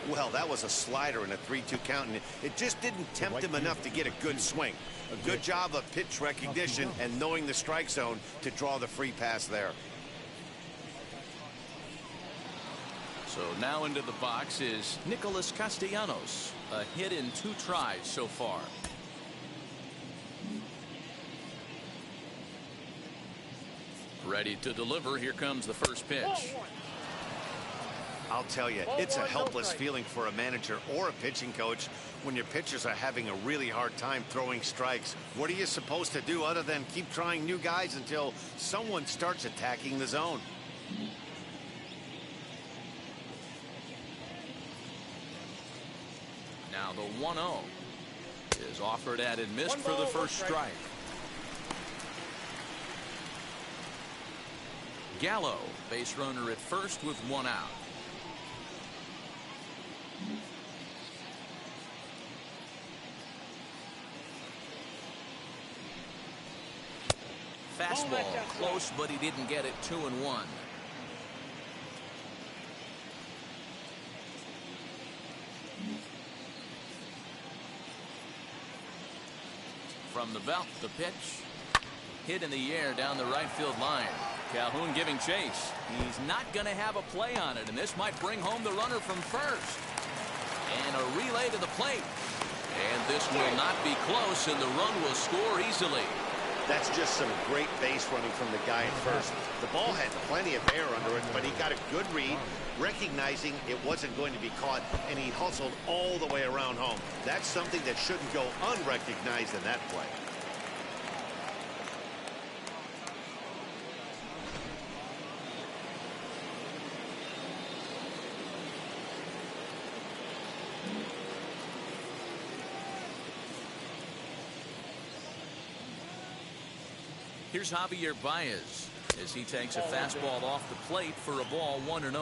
Well, that was a slider in a 3-2 count, and it just didn't tempt him enough to get a good swing. A good job of pitch recognition and knowing the strike zone to draw the free pass there. So now into the box is Nicholas Castellanos. A hit in 2 tries so far. Ready to deliver. Here comes the first pitch. I'll tell you, it's a helpless feeling for a manager or a pitching coach when your pitchers are having a really hard time throwing strikes. What are you supposed to do other than keep trying new guys until someone starts attacking the zone? Now the 1-0 is offered at and missed for the first strike. Gallo, base runner at first with 1 out. Fastball close, but he didn't get it. 2-1. From the belt, the pitch hit in the air down the right field line. Calhoun giving chase. He's not going to have a play on it, and this might bring home the runner from first. And a relay to the plate. And this will not be close, and the run will score easily. That's just some great base running from the guy at first. The ball had plenty of air under it, but he got a good read, recognizing it wasn't going to be caught, and he hustled all the way around home. That's something that shouldn't go unrecognized in that play. Here's Javier Baez as he takes a fastball off the plate for a ball 1-0.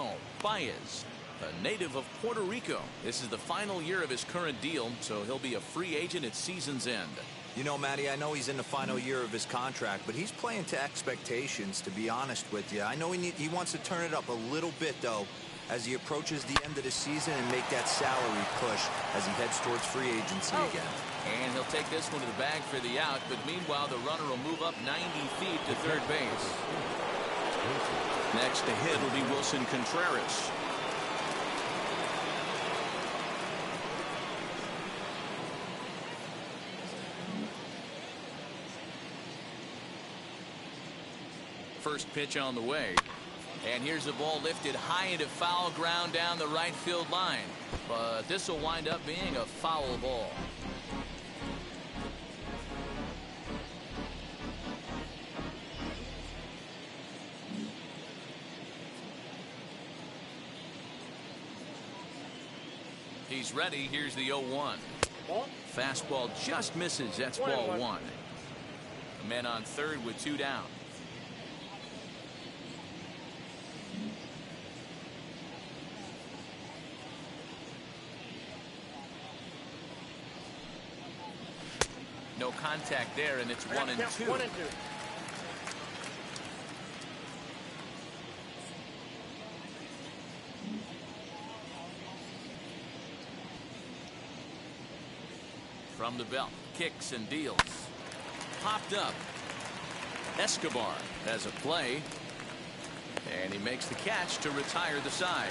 Baez, a native of Puerto Rico. This is the final year of his current deal, so he'll be a free agent at season's end. You know, Matty, I know he's in the final year of his contract, but he's playing to expectations, to be honest with you. I know he wants to turn it up a little bit, though, as he approaches the end of the season and make that salary push as he heads towards free agency again. And he'll take this one to the bag for the out, but meanwhile the runner will move up 90 feet to third base. Next to hit will be Wilson Contreras. First pitch on the way. And here's the ball lifted high into foul ground down the right field line. But this will wind up being a foul ball. He's ready. Here's the 0-1. Fastball just misses. That's ball 1. A man on third with 2 down. No contact there, and it's 1-2. 1-2. From the belt, kicks and deals. Popped up. Escobar has a play, and he makes the catch to retire the side.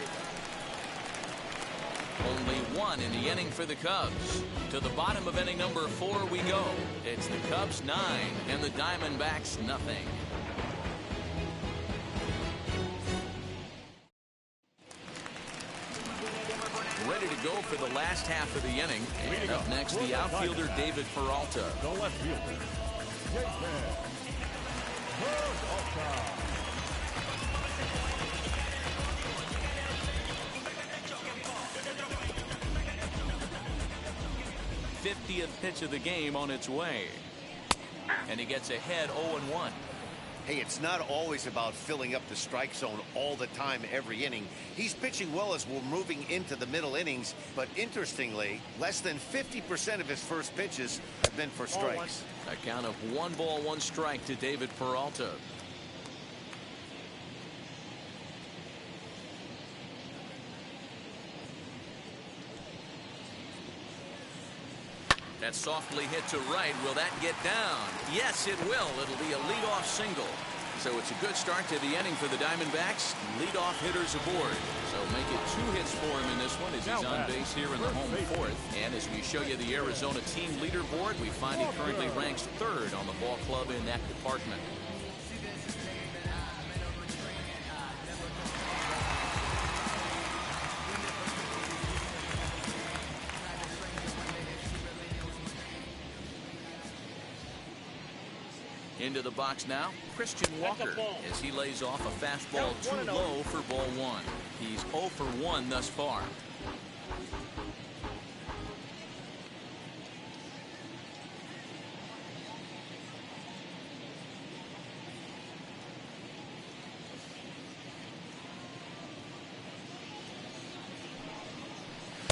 Only 1 in the inning for the Cubs. To the bottom of inning number 4 we go. It's the Cubs 9 and the Diamondbacks nothing. Ready to go for the last half of the inning. And up next, the outfielder David Peralta. The left fielder, David Peralta. 50th pitch of the game on its way. And he gets ahead 0-1. Hey, it's not always about filling up the strike zone all the time every inning. He's pitching well as we're moving into the middle innings, but interestingly, less than 50% of his first pitches have been for strikes. A count of 1 ball, 1 strike to David Peralta. That softly hit to right. Will that get down? Yes, it will. It'll be a leadoff single. So it's a good start to the inning for the Diamondbacks. Leadoff hitters aboard. So make it 2 hits for him in this one as he's on base here in the home 4th. And as we show you the Arizona team leaderboard, we find he currently ranks 3rd on the ball club in that department. Into the box now, Christian Walker, as he lays off a fastball too low for ball 1. He's 0 for 1 thus far.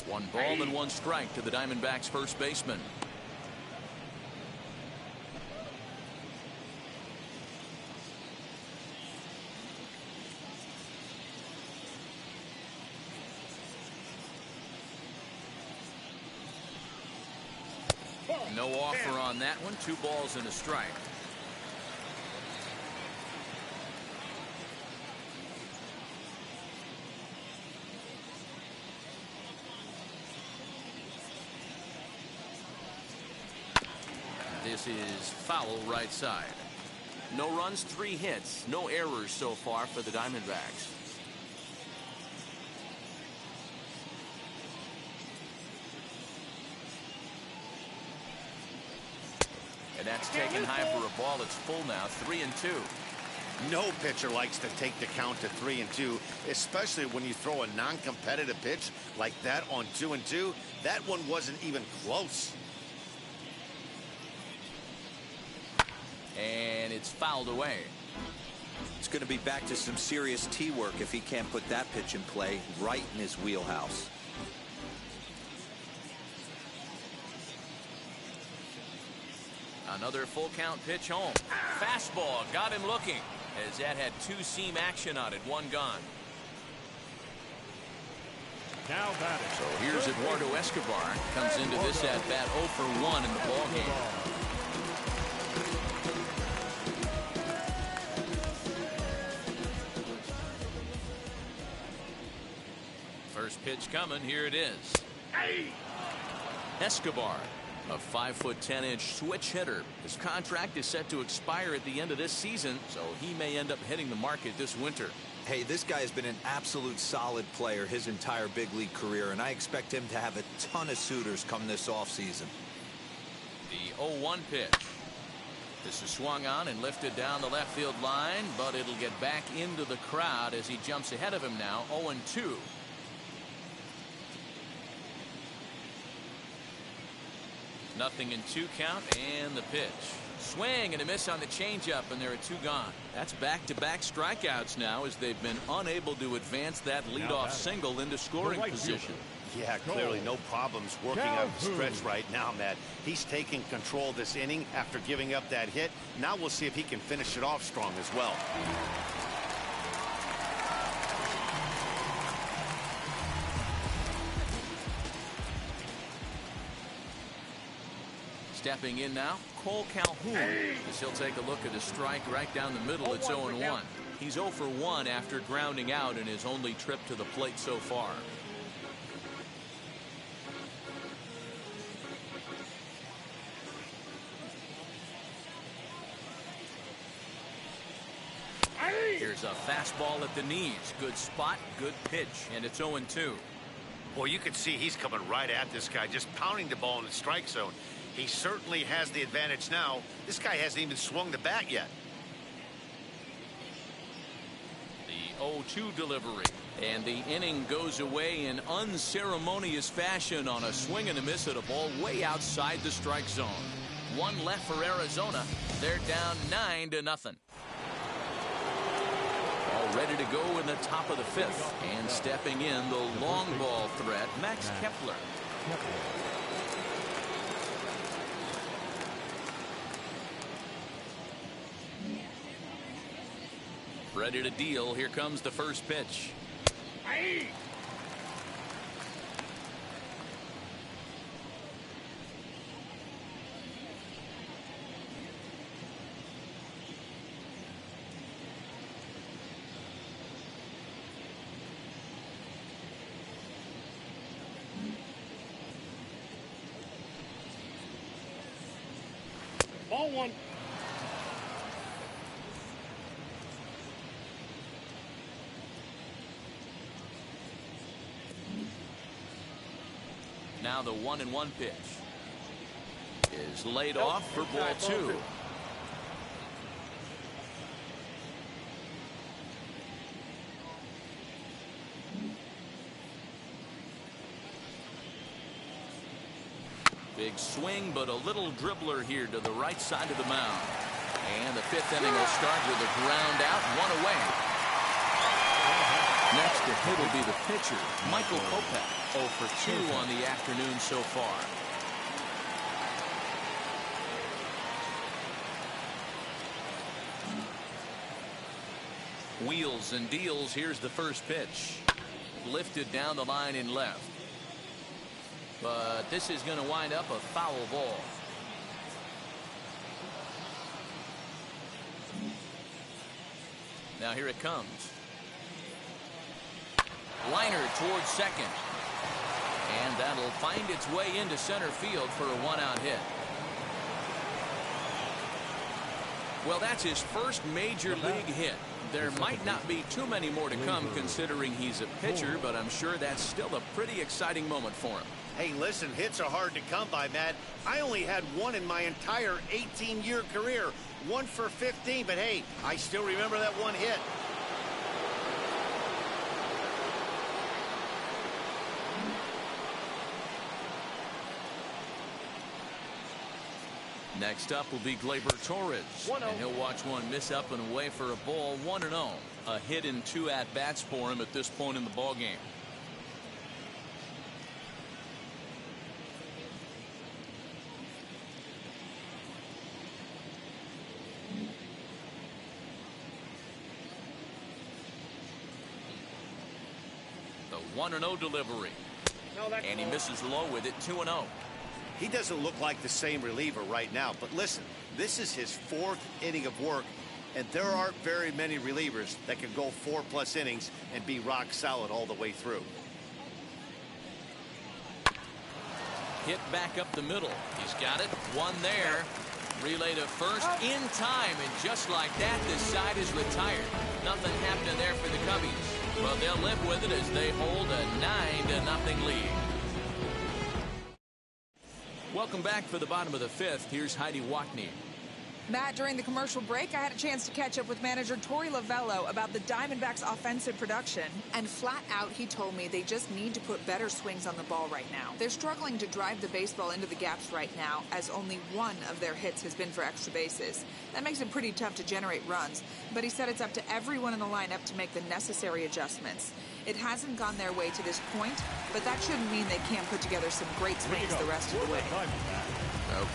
One ball and 1 strike to the Diamondbacks first baseman. No offer on that one. 2 balls and a strike. this is foul right side. No runs, 3 hits, no errors so far for the Diamondbacks. And that's taken high for a ball. It's full now, 3-2. No pitcher likes to take the count to 3-2, especially when you throw a non-competitive pitch like that on 2-2. That one wasn't even close. And it's fouled away. It's going to be back to some serious tee work if he can't put that pitch in play right in his wheelhouse. Another full count pitch home. Fastball got him looking, as that had 2-seam action on it. 1 gone. Now batting. So here's Eduardo Escobar. Comes into this at bat 0 for 1 in the ball game. First pitch coming. Here it is. Escobar, a 5'10" switch hitter. His contract is set to expire at the end of this season, so he may end up hitting the market this winter. Hey, this guy has been an absolute solid player his entire big league career, and I expect him to have a ton of suitors come this offseason. The 0-1 pitch. This is swung on and lifted down the left field line, but it'll get back into the crowd as he jumps ahead of him now. 0-2. Nothing in 2 count, and the pitch. Swing and a miss on the changeup, and there are 2 gone. That's back-to-back strikeouts now, as they've been unable to advance that leadoff single into scoring position. Yeah, clearly no problems working out the stretch right now, Matt. He's taking control of this inning after giving up that hit. Now we'll see if he can finish it off strong as well. Stepping in now, Cole Calhoun, as he'll take a look at a strike right down the middle. It's 0-1. He's 0 for 1 after grounding out in his only trip to the plate so far. Here's a fastball at the knees. Good spot, good pitch, and it's 0-2. Boy, you can see he's coming right at this guy, just pounding the ball in the strike zone. He certainly has the advantage now. This guy hasn't even swung the bat yet. The 0-2 delivery. And the inning goes away in unceremonious fashion on a swing and a miss at a ball way outside the strike zone. 1 left for Arizona. They're down 9-0. All ready to go in the top of the 5th. And stepping in, the long ball threat, Max Kepler. Ready to deal. Here comes the first pitch. Ball 1. Now the 1-1 pitch is laid off for ball 2. Big swing, but a little dribbler here to the right side of the mound. And the 5th inning will start with a ground out, 1 away. Next to hit will be the pitcher, Michael Kopech. 0 for 2 on the afternoon so far. Wheels and deals. Here's the first pitch. Lifted down the line in left. But this is going to wind up a foul ball. Now here it comes. Liner towards second. And that'll find its way into center field for a 1-out hit. Well, that's his first major league hit. There might not be too many more to come considering he's a pitcher, but I'm sure that's still a pretty exciting moment for him. Hey, listen, hits are hard to come by, Matt. I only had one in my entire 18-year career. 1 for 15, but hey, I still remember that one hit. Next up will be Gleyber Torres, and he'll watch one miss up and away for a ball. 1-0. A hit in 2 at-bats for him at this point in the ballgame. The 1-0 delivery. And he misses low with it. 2-0. He doesn't look like the same reliever right now, but listen, this is his 4th inning of work, and there aren't very many relievers that can go 4+ innings and be rock solid all the way through. Hit back up the middle. He's got it. One there. Relay to first in time, and just like that, this side is retired. Nothing happening there for the Cubbies. Well, they'll live with it as they hold a 9-0 lead. Welcome back for the bottom of the 5th. Here's Heidi Watney. Matt, during the commercial break, I had a chance to catch up with manager Torey Lovello about the Diamondbacks' offensive production. And flat out, he told me they just need to put better swings on the ball right now. They're struggling to drive the baseball into the gaps right now, as only one of their hits has been for extra bases. That makes it pretty tough to generate runs, but he said it's up to everyone in the lineup to make the necessary adjustments. It hasn't gone their way to this point, but that shouldn't mean they can't put together some great swings the rest of the way.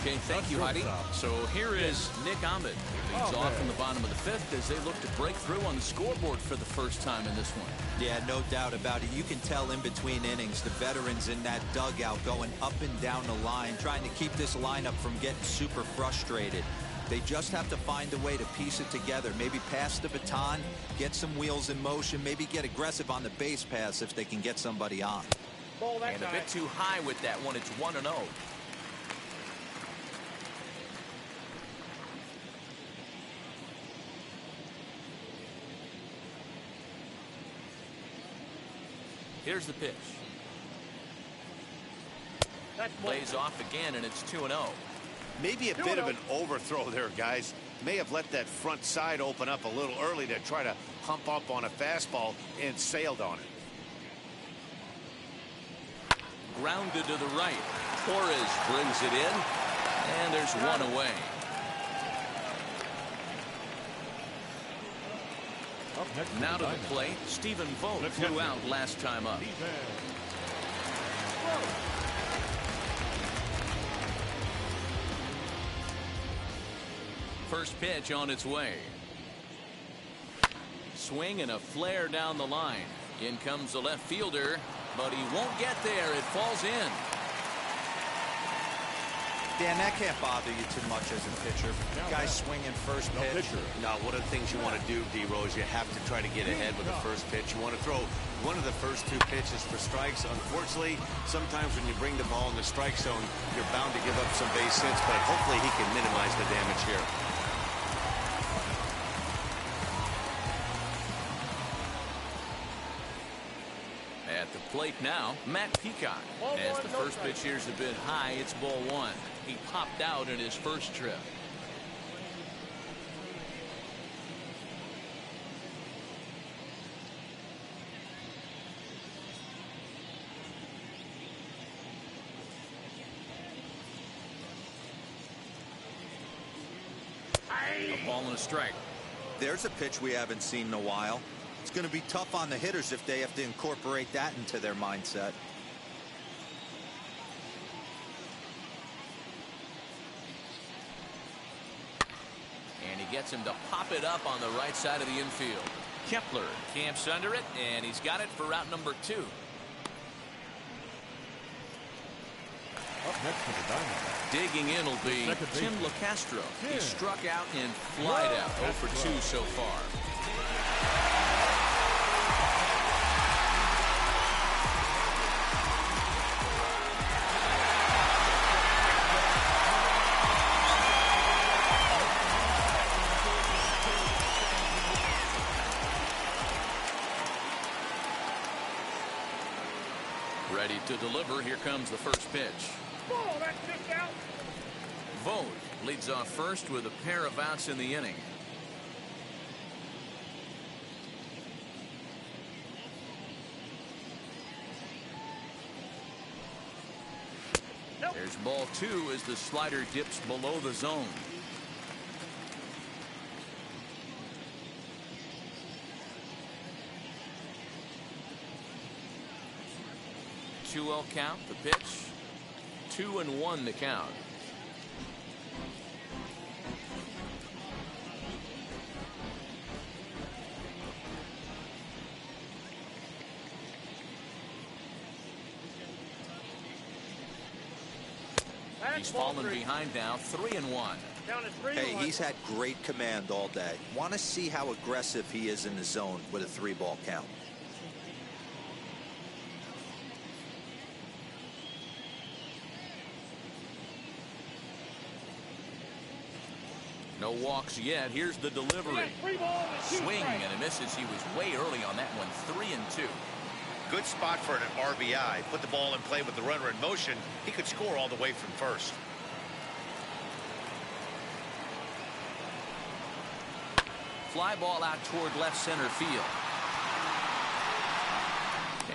Okay, thank you, Heidi. So here is Nick Ahmed. Leads off in the bottom of the 5th as they look to break through on the scoreboard for the first time in this one. Yeah, no doubt about it. You can tell in between innings, the veterans in that dugout going up and down the line, trying to keep this lineup from getting super frustrated. They just have to find a way to piece it together. Maybe pass the baton, get some wheels in motion, maybe get aggressive on the base pass if they can get somebody on. And a bit too high with that one. It's 1-0. Here's the pitch. Lays off again, and it's 2-0. Maybe a bit of an overthrow there, guys. May have let that front side open up a little early to try to hump up on a fastball and sailed on it. Grounded to the right. Torres brings it in, and there's one away. Now to the plate, Stephen Vogt flew out last time up. First pitch on its way. Swing and a flare down the line. In comes the left fielder, but he won't get there. It falls in. Dan, that can't bother you too much as a pitcher. Guy swinging first pitch. Now, one of the things you want to do, D-Rose, you have to try to get ahead with the first pitch. You want to throw one of the first 2 pitches for strikes. Unfortunately, sometimes when you bring the ball in the strike zone, you're bound to give up some base hits, but hopefully he can minimize the damage here. At the plate now, Matt Peacock. As the first pitch here's a bit high, it's ball 1. He popped out in his first trip. A ball and a strike. There's a pitch we haven't seen in a while. It's going to be tough on the hitters if they have to incorporate that into their mindset. And he gets him to pop it up on the right side of the infield. Kepler camps under it, and he's got it for route number 2. Up next for the Diamondbacks. Digging in will be Tim LeCastro. He struck out and flied out. 0 for 2 so far. Ready to deliver. Here comes the first pitch. Ball, that's just out. Vogt leads off first with a pair of outs in the inning. Nope. There's ball 2 as the slider dips below the zone. 2-0 count. The pitch. 2-1 the count. He's fallen behind now. 3-1. Hey, he's had great command all day. Want to see how aggressive he is in the zone with a 3-ball count. No walks yet. Here's the delivery. Swing and a misses. He was way early on that one. 3-2. Good spot for an RBI. Put the ball in play with the runner in motion. He could score all the way from first. Fly ball out toward left center field.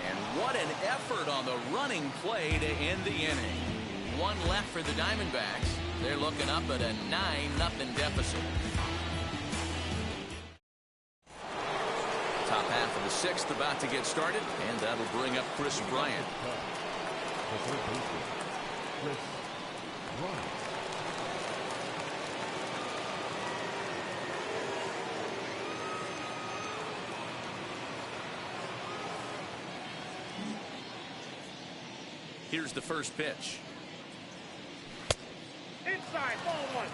And what an effort on the running play to end the inning. One left for the Diamondbacks. They're looking up at a 9-0 deficit. Top half of the 6th about to get started, and that'll bring up Chris Bryant. Here's the first pitch. Inside, ball 1.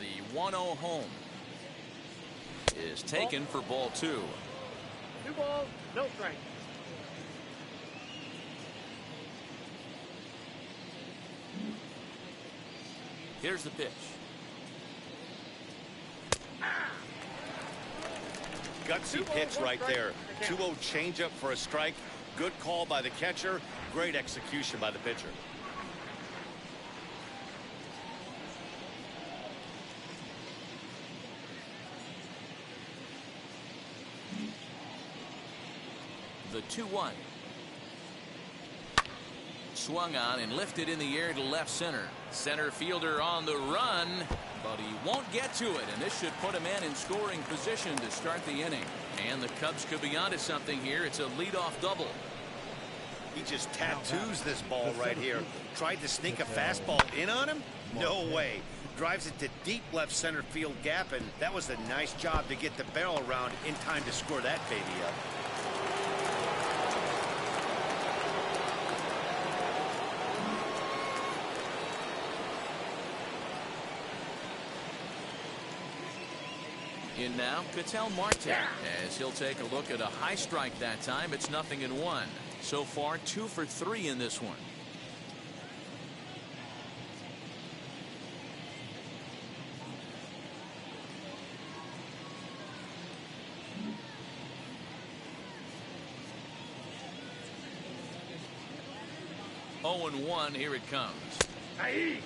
The 1-0 home is taken for ball 2. 2 balls, no strike. Here's the pitch. Gutsy pitch right there. 2-0 changeup for a strike. Good call by the catcher. Great execution by the pitcher. The 2-1. Swung on and lifted in the air to left center. Center fielder on the run, but he won't get to it, and this should put a man in scoring position to start the inning. And the Cubs could be onto something here. It's a leadoff double. He just tattoos this ball right here. Tried to sneak a fastball in on him? No way. Drives it to deep left center field gap, and that was a nice job to get the barrel around in time to score that baby up. In now, Ketel Marte, as he'll take a look at a high strike that time. It's 0-1. So far, 2 for 3 in this one. Oh, and 1. Here it comes. Aye.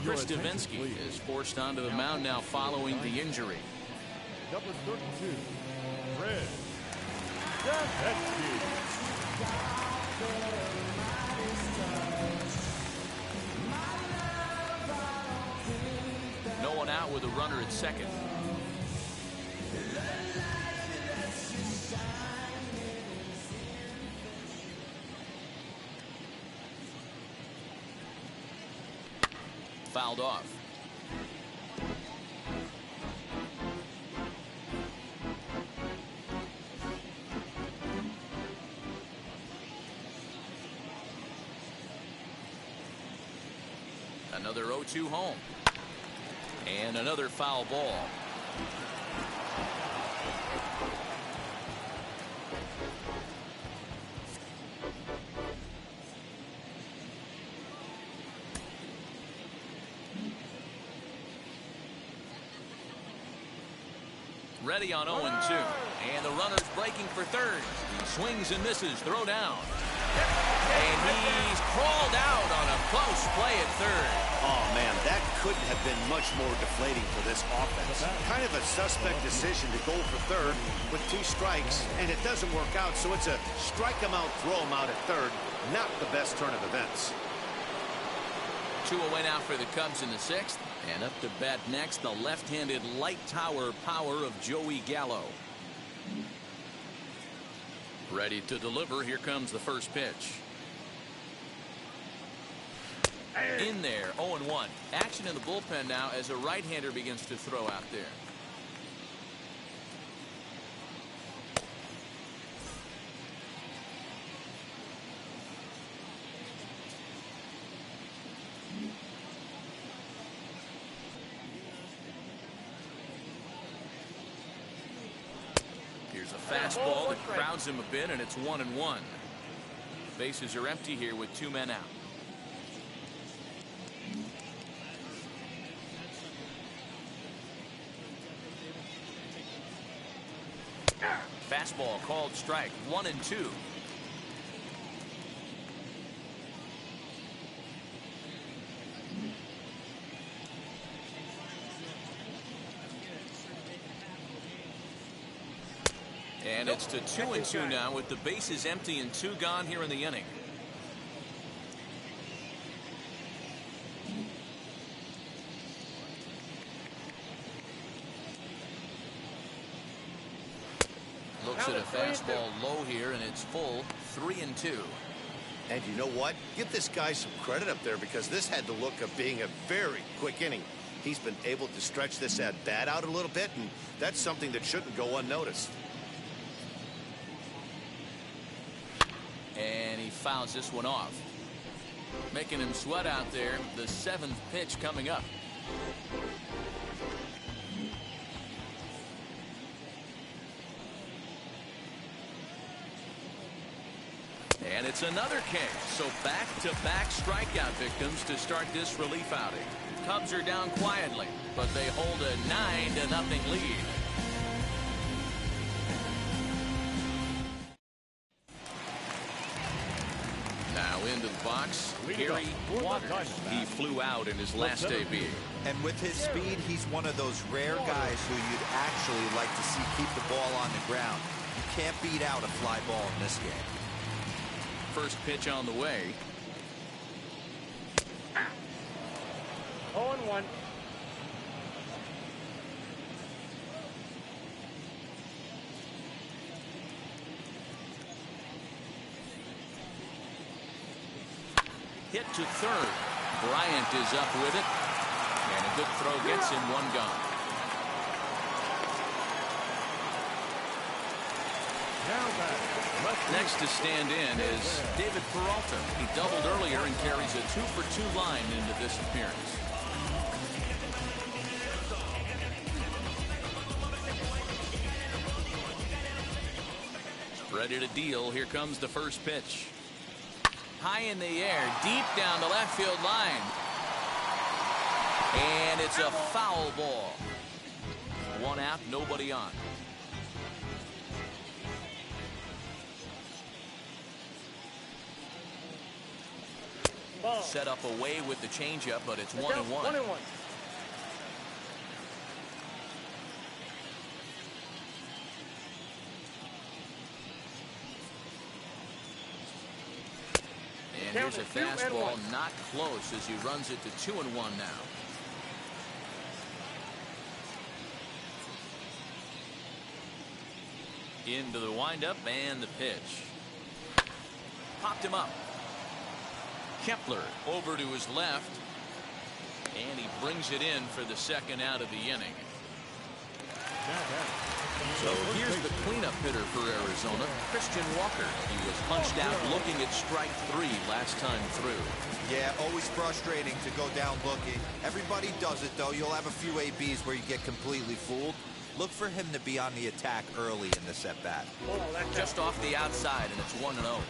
Chris Davinsky is forced onto the mound now following the injury. Number 32, Chris Davinsky. No one out with a runner at second. fouled off. Another 0-2 home. And another foul ball. Ready on 0-2. And the runner's breaking for third. He swings and misses. Throw down. And he's crawled out on a close play at third. Oh, man, that couldn't have been much more deflating for this offense. Kind of a suspect decision to go for third with 2 strikes, and it doesn't work out, so it's a strike him out, throw him out at third. Not the best turn of events. 2 away now for the Cubs in the 6th. And up to bat next, the left-handed light tower power of Joey Gallo. Ready to deliver. Here comes the first pitch. In there, 0-1. Action in the bullpen now as a right-hander begins to throw out there. Here's a fastball that crowds him a bit, and it's 1-1. Bases are empty here with 2 men out. Fastball called strike. 1-2. And it's to 2-2 now with the bases empty and 2 gone here in the inning. Looks at a fastball low here, and it's full. 3-2. And you know what? Give this guy some credit up there, because this had the look of being a very quick inning. He's been able to stretch this at bat out a little bit, and that's something that shouldn't go unnoticed. And he fouls this one off, making him sweat out there. The 7th pitch coming up. And it's another K. So back-to-back strikeout victims to start this relief outing. Cubs are down quietly, but they hold a 9-0 lead. Now into the box, Gary Waters. He flew out in his last debut. And with his speed, he's one of those rare guys who you'd actually like to see keep the ball on the ground. You can't beat out a fly ball in this game. First pitch on the way. 0-1. Hit to third. Bryant is up with it. And a good throw gets him 1 gone. Next to stand in is David Peralta. He doubled earlier and carries a 2-for-2 line into this appearance. Ready to deal. Here comes the first pitch. High in the air, deep down the left field line. And it's a foul ball. 1 out, nobody on. Ball. Set up away with the changeup, but it's 1-1. 1-1. And here's a fastball, not close, as he runs it to 2-1 now. Into the windup and the pitch. Popped him up. Kepler over to his left. And he brings it in for the second out of the inning. So here's the cleanup hitter for Arizona, Christian Walker. He was punched out looking at strike 3 last time through. Yeah, always frustrating to go down looking. Everybody does it, though. You'll have a few ABs where you get completely fooled. Look for him to be on the attack early in this at-bat. Just off the outside, and it's 1-0.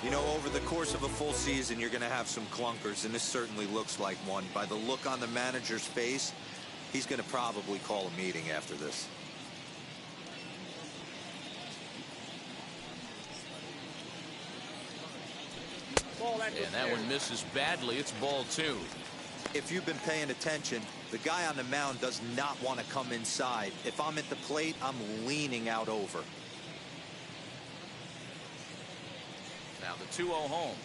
You know, over the course of a full season, you're going to have some clunkers, and this certainly looks like one. By the look on the manager's face, he's going to probably call a meeting after this. And that one misses badly. It's ball 2. If you've been paying attention, the guy on the mound does not want to come inside. If I'm at the plate, I'm leaning out over. Now the 2-0 home.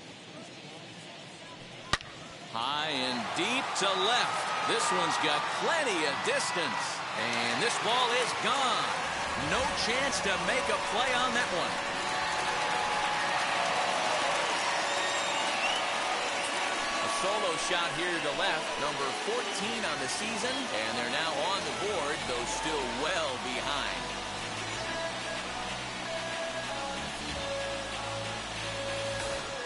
High and deep to left. This one's got plenty of distance. And this ball is gone. No chance to make a play on that one. Solo shot here to left, number 14 on the season, and they're now on the board, though still well behind.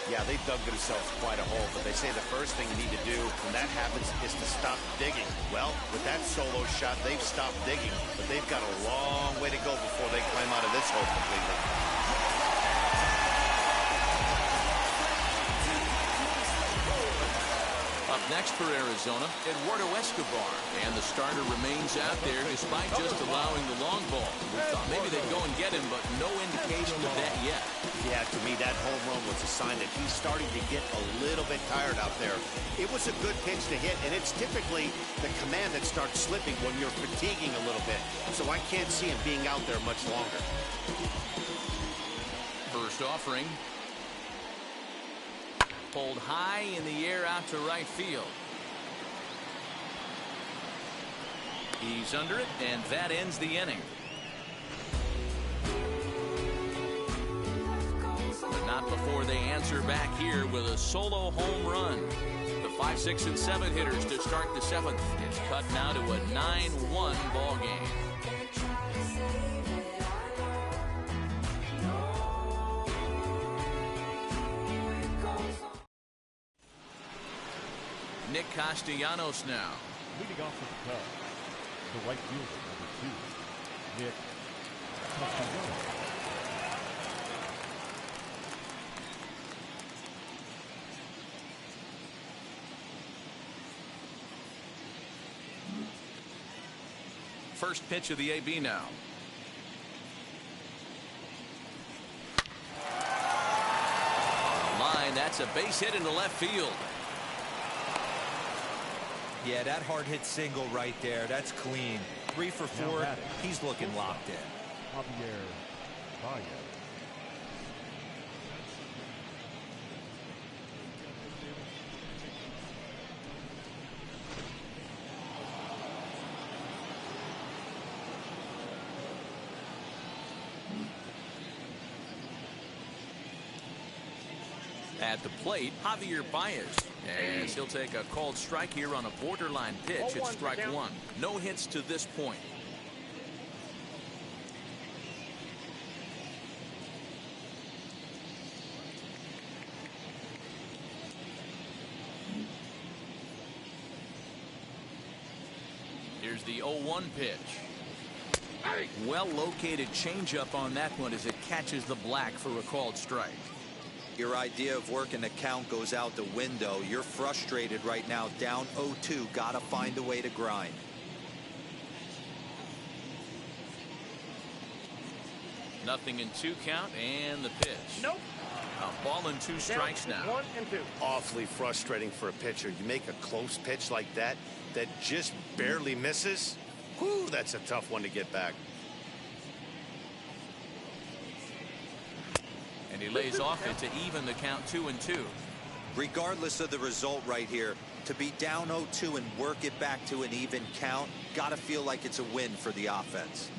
Yeah, they dug themselves quite a hole, but they say the first thing you need to do when that happens is to stop digging. Well, with that solo shot, they've stopped digging, but they've got a long way to go before they climb out of this hole completely. Up next for Arizona, Eduardo Escobar. And the starter remains out there despite just allowing the long ball. We thought maybe they'd go and get him, but no indication of that yet. Yeah, to me, that home run was a sign that he's starting to get a little bit tired out there. It was a good pitch to hit, and it's typically the command that starts slipping when you're fatiguing a little bit. So I can't see him being out there much longer. First offering. Pulled high in the air out to right field. He's under it, and that ends the inning. But not before they answer back here with a solo home run. The 5, 6, and 7 hitters to start the 7th. It's cut now to a 9-1 ball game. Nick Castellanos now. Leading off with the Cubs, the right fielder, number 2, Nick Castellanos. First pitch of the AB now. Line, that's a base hit into left field. Yeah, that hard hit single right there. That's clean. 3 for 4. He's looking locked in. Javier Baez. At the plate, Javier Baez. And he'll take a called strike here on a borderline pitch at strike 1. No hits to this point. Here's the 0-1 pitch. Well located changeup on that one as it catches the black for a called strike. Your idea of working the count goes out the window. You're frustrated right now, down 0-2. Gotta find a way to grind. Nothing in 2 count, and the pitch. Nope. A ball and 2 strikes now. 1 and 2. Awfully frustrating for a pitcher. You make a close pitch like that just barely misses. Whew, that's a tough one to get back. And he lays off it to even the count 2-2. Regardless of the result right here, to be down 0-2 and work it back to an even count, gotta feel like it's a win for the offense.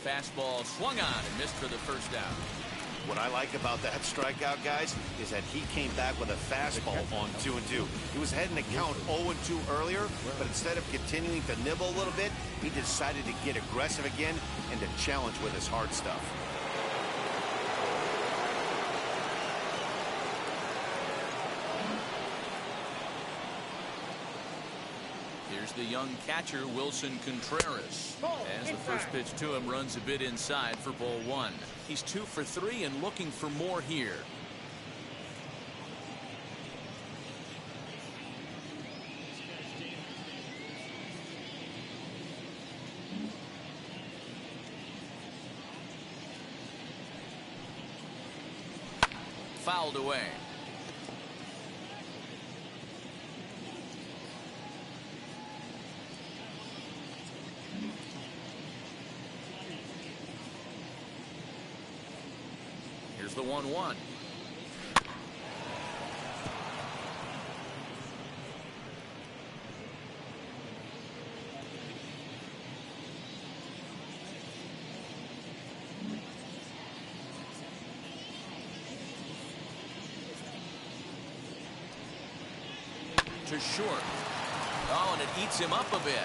Fastball swung on and missed for the first out. What I like about that strikeout, guys, is that he came back with a fastball on 2-2. He was heading to count 0-2 earlier, but instead of continuing to nibble a little bit, he decided to get aggressive again and to challenge with his hard stuff. Here's the young catcher, Wilson Contreras. As the first pitch to him runs a bit inside for ball 1. He's 2 for 3 and looking for more here. Fouled away. Here's the 1-1. To short. Oh, and it eats him up a bit.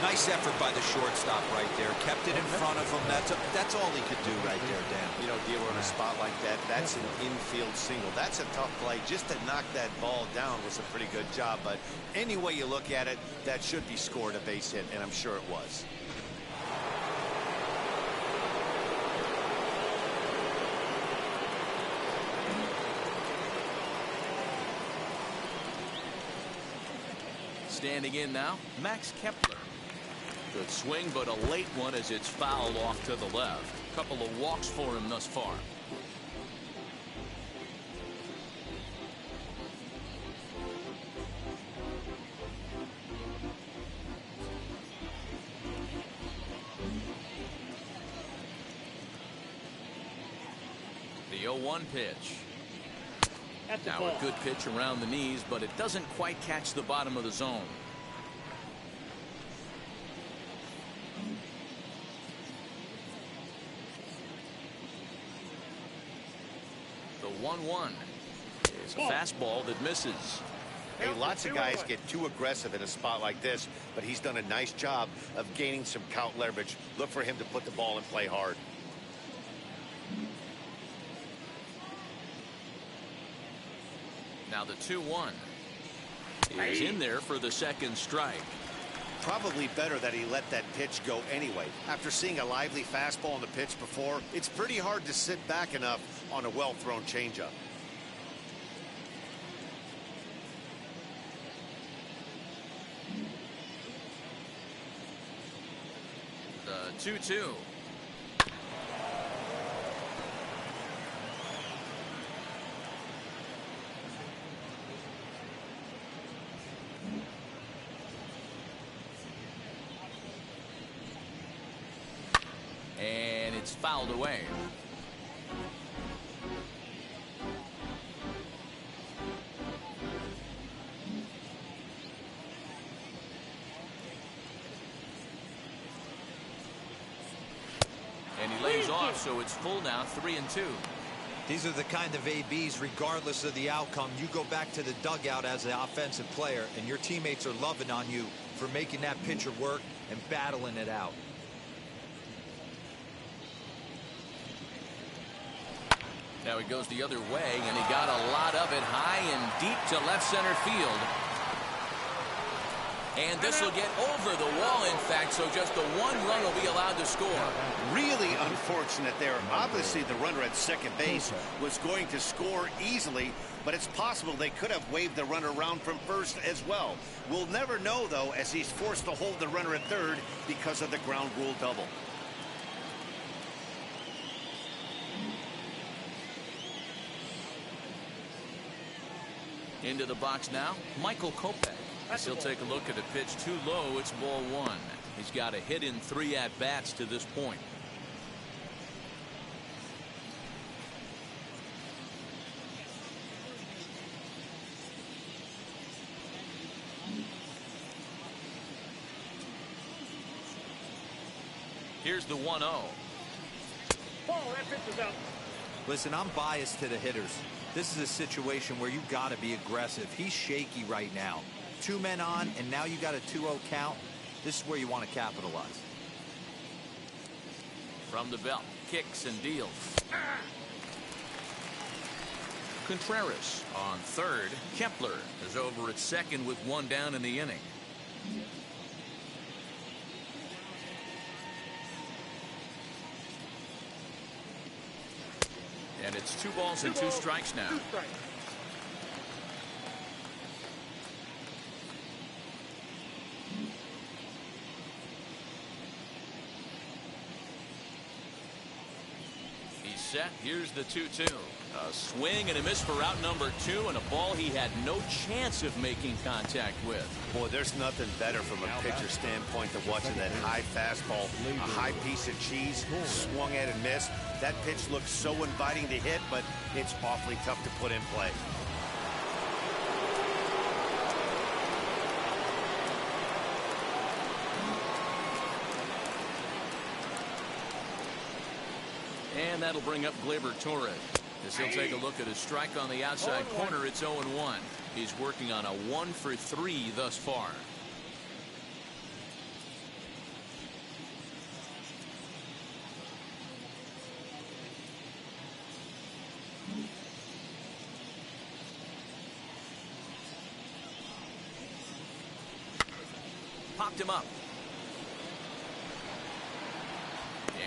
Nice effort by the shortstop right there. Kept it in front of him. That's all he could do right there, Dan. You know, Dealer, on a spot like that, that's an infield single. That's a tough play. Just to knock that ball down was a pretty good job. But any way you look at it, that should be scored a base hit, and I'm sure it was. Standing in now, Max Kepler. Good swing, but a late one as it's fouled off to the left. Couple of walks for him thus far. The 0-1 pitch. Now a good pitch around the knees, but it doesn't quite catch the bottom of the zone. The 1-1 is a fastball that misses. Hey, lots of guys get too aggressive in a spot like this, but he's done a nice job of gaining some count leverage. Look for him to put the ball in play hard. Now the 2-1 is in there for the second strike. Probably better that he let that pitch go anyway. After seeing a lively fastball on the pitch before, it's pretty hard to sit back enough on a well-thrown changeup. The 2-2. And it's fouled away. And he lays off, so it's full now, 3-2. These are the kind of ABs, regardless of the outcome, you go back to the dugout as an offensive player, and your teammates are loving on you for making that pitcher work and battling it out. Now he goes the other way, and he got a lot of it high and deep to left center field. And this will get over the wall, in fact, so just the 1 run will be allowed to score. Really unfortunate there. Obviously, the runner at second base was going to score easily, but it's possible they could have waved the runner around from first as well. We'll never know, though, as he's forced to hold the runner at third because of the ground rule double. Into the box now, Michael Kopech. As he'll take a look at a pitch too low, it's ball 1. He's got a hit in 3 at-bats to this point. Here's the 1-0. Ball, that pitch is out. Listen, I'm biased to the hitters. This is a situation where you got to be aggressive. He's shaky right now. 2 men on, and now you got a 2-0 count. This is where you want to capitalize. From the belt, kicks and deals. Contreras on third. Kepler is over at second with 1 down in the inning. And it's 2 balls and 2 strikes now. 2 strikes. He's set. Here's the 2-2. A swing and a miss for out number 2, and a ball he had no chance of making contact with. Boy, there's nothing better from a pitcher standpoint than watching that high fastball, a high piece of cheese, swung at and missed. That pitch looks so inviting to hit, but it's awfully tough to put in play. And that'll bring up Gleyber Torres. As he'll take a look at his strike on the outside corner, it's 0-1. He's working on a 1 for 3 thus far. Popped him up.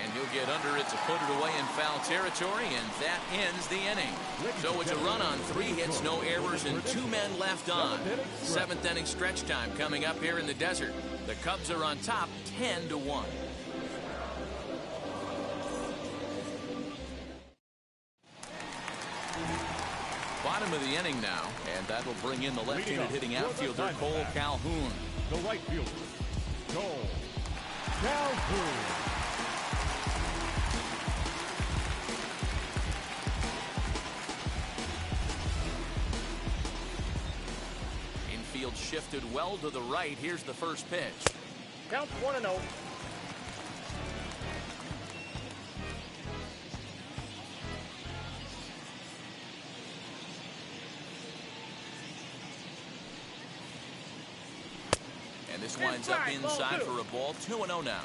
And he'll get under it to put it away in foul territory, and that ends the inning. So it's a run on 3 hits, no errors, and 2 men left on. 7th inning stretch time coming up here in the desert. The Cubs are on top 10-1. Bottom of the inning now, and that'll bring in the left-handed hitting outfielder Cole Calhoun. The right fielder, Cole Calhoun. Infield shifted well to the right. Here's the first pitch. Count 1-0. And this winds up inside for a ball. 2-0 now.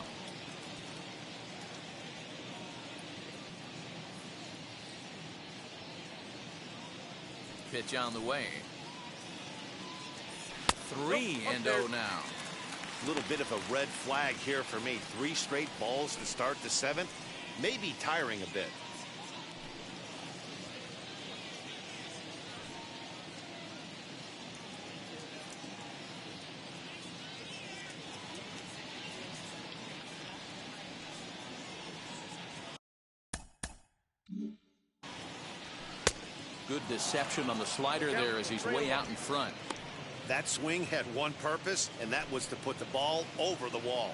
Pitch on the way. 3-0 now. A little bit of a red flag here for me. 3 straight balls to start the 7th. Maybe tiring a bit. Good deception on the slider there as he's way out in front. That swing had one purpose, and that was to put the ball over the wall.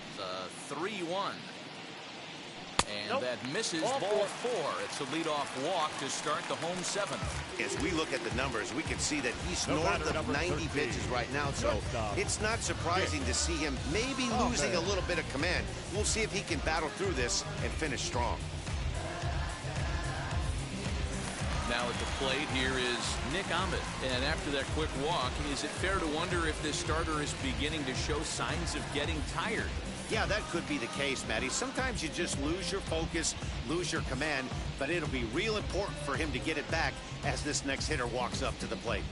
It's a 3-1. And that misses ball 4. It's a leadoff walk to start the home 7th. As we look at the numbers, we can see that he's north of 90 pitches right now, so it's not surprising to see him maybe losing a little bit of command. We'll see if he can battle through this and finish strong. Now at the plate here is Nick Ahmed. And after that quick walk, is it fair to wonder if this starter is beginning to show signs of getting tired? Yeah, that could be the case, Matty. Sometimes you just lose your focus, lose your command, but it'll be real important for him to get it back as this next hitter walks up to the plate.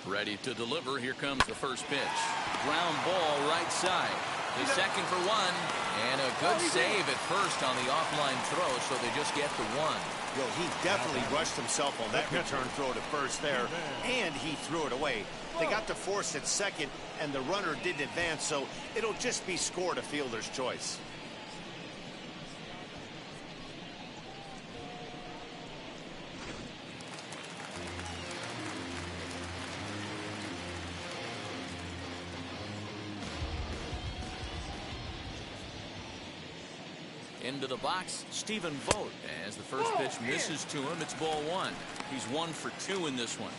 Ready to deliver. Here comes the first pitch. Ground ball right side. The second for 1. And a good save at first on the offline throw, so they just get the 1. Yo, he definitely rushed himself on that return throw to first there, and he threw it away. They got to force at second, and the runner didn't advance, so it'll just be scored a fielder's choice. Into the box, Stephen Vogt. As the first pitch misses to him, it's ball one. He's 1 for 2 in this one.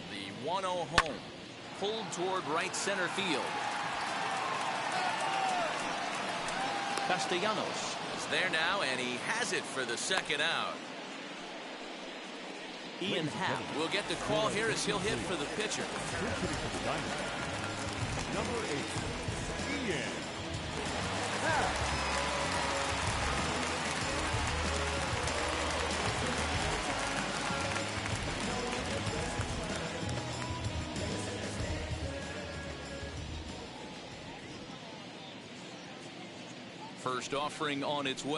The 1-0 home. Pulled toward right center field. Castellanos is there now, and he has it for the second out. Ian Happ will get the call here as he'll hit for the pitcher. Number 8, Ian Happ. First offering on its way.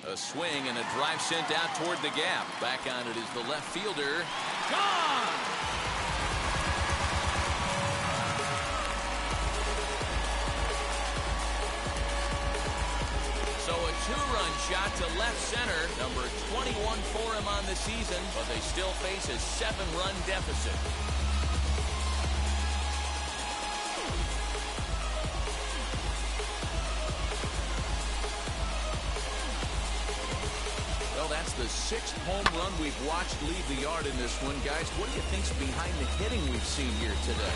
A swing and a drive sent out toward the gap. Back on it is the left fielder. Gone! So a 2-run shot to left center. Number 21 for him on the season, but they still face a 7-run deficit. That's the 6th home run we've watched leave the yard in this one. Guys, what do you think's behind the hitting we've seen here today?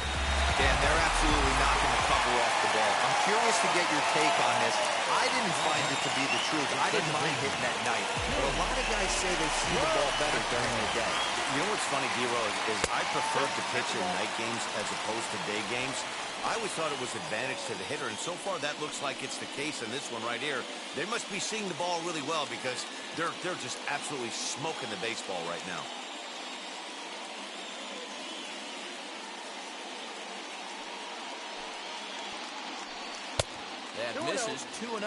Dan, they're absolutely knocking the cover off the ball. I'm curious to get your take on this. I didn't find it to be the truth. I didn't mind hitting at night. But a lot of guys say they see the ball better during the day. You know what's funny, D-Rose, is I prefer to pitch in night games as opposed to day games. I always thought it was advantage to the hitter, and so far that looks like it's the case in this one right here. They must be seeing the ball really well because they're just absolutely smoking the baseball right now. That misses. 2-0.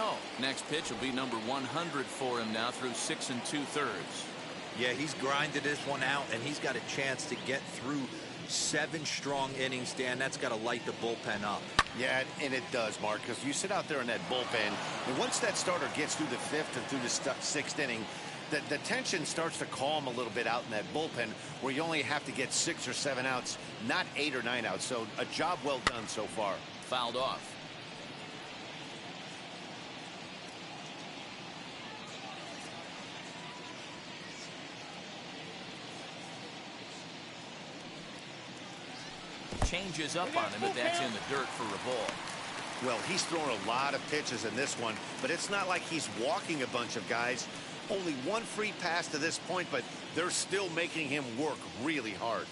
Next pitch will be number 100 for him now through 6 2/3. Yeah, he's grinded this one out, and he's got a chance to get through 7 strong innings, Dan. That's got to light the bullpen up. Yeah, and it does, Mark, because you sit out there in that bullpen, and once that starter gets through the 5th and through the 6th inning, the tension starts to calm a little bit out in that bullpen where you only have to get 6 or 7 outs, not 8 or 9 outs. So a job well done so far. Fouled off. Changes up on him, but that's in the dirt for a ball. Well, he's thrown a lot of pitches in this one, but it's not like he's walking a bunch of guys. Only 1 free pass to this point, but they're still making him work really hard.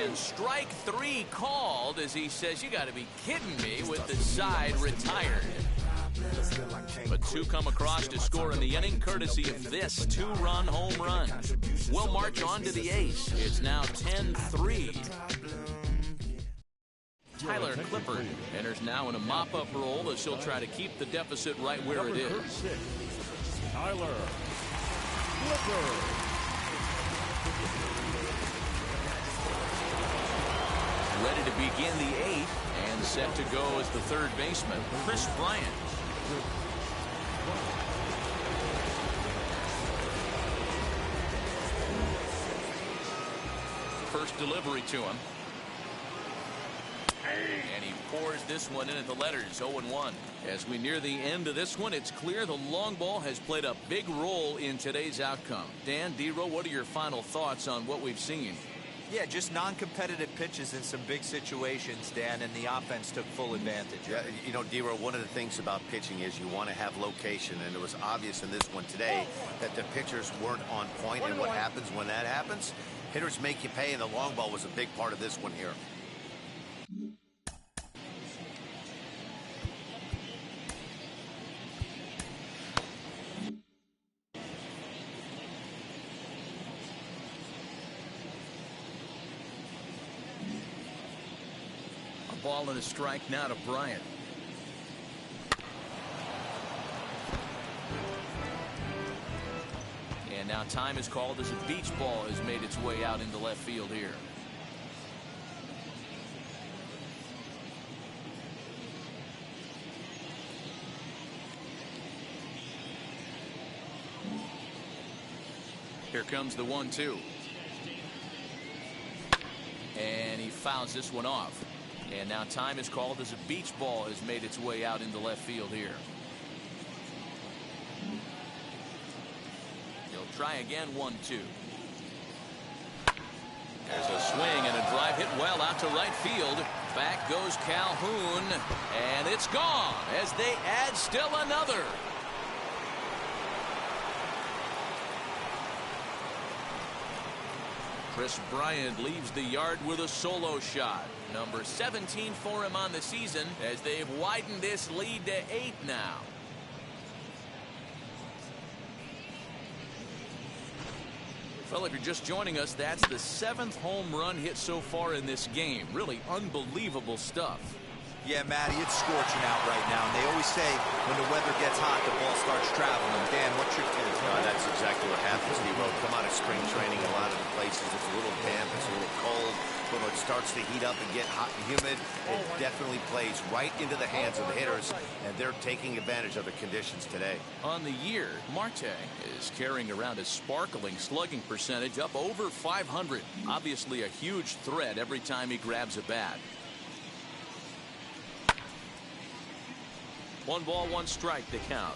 And strike 3 called as he says, "You got to be kidding me," with the side retired. But 2 come across to score in the inning, courtesy of this 2-run home run. We'll march on to the ace. It's now 10-3. Tyler Clippard enters now in a mop-up role as he'll try to keep the deficit right where it is. 6, Tyler Clippard. Ready to begin the 8th and set to go as the 3rd baseman, Chris Bryant. First delivery to him. And he pours this one in at the letters, 0-1. As we near the end of this one, it's clear the long ball has played a big role in today's outcome. Dan, D-Row, what are your final thoughts on what we've seen? Yeah, just non-competitive pitches in some big situations, Dan, and the offense took full advantage. Yeah, you know, D-Row, one of the things about pitching is you want to have location, and it was obvious in this one today that the pitchers weren't on point, and what happens when that happens? Hitters make you pay, and the long ball was a big part of this one here. Ball and a strike now to Bryant. And now time is called as a beach ball has made its way out into left field here. Here comes the 1-2. And he fouls this one off. And now time is called as a beach ball has made its way out into left field here. He'll try again, 1-2. There's a swing and a drive hit well out to right field. Back goes Calhoun, and it's gone as they add still another. Chris Bryant leaves the yard with a solo shot. Number 17 for him on the season as they've widened this lead to 8 now. Well, if you're just joining us, that's the 7th home run hit so far in this game. Really unbelievable stuff. Yeah, Matty, it's scorching out right now. And they always say when the weather gets hot, the ball starts traveling. Dan, what's your take? That's exactly what happens, Debo. Come out of spring training, a lot of the places, it's a little damp, it's a little cold. But when it starts to heat up and get hot and humid, it definitely plays right into the hands of the hitters, and they're taking advantage of the conditions today. On the year, Marte is carrying around a sparkling slugging percentage up over 500. Obviously a huge threat every time he grabs a bat. 1 ball, 1 strike to count.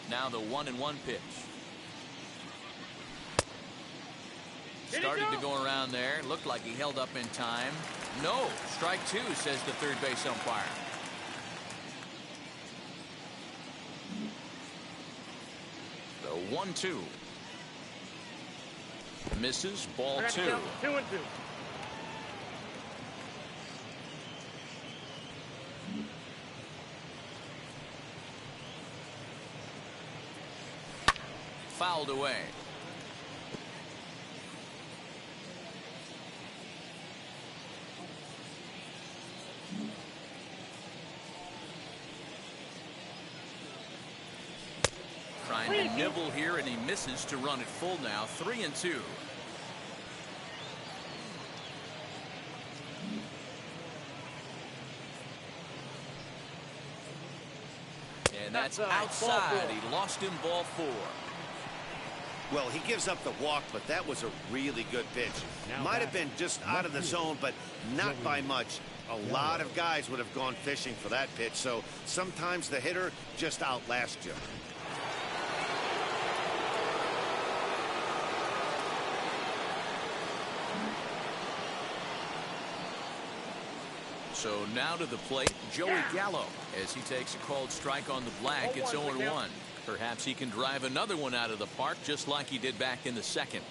Now the 1-1 pitch. Started to go around there. Looked like he held up in time. No. Strike 2, says the third base umpire. The 1-2. Misses. Ball 2. 2-2. Fouled away. Trying to nibble here, and he misses to run it full now. 3-2. And that's outside. He lost him, ball 4. Well, he gives up the walk, but that was a really good pitch. Might have been just out of the zone, but not by much. A lot of guys would have gone fishing for that pitch, so sometimes the hitter just outlasts you. So now to the plate, Joey Gallo, as he takes a called strike on the black. It's 0-1. Perhaps he can drive another one out of the park just like he did back in the second.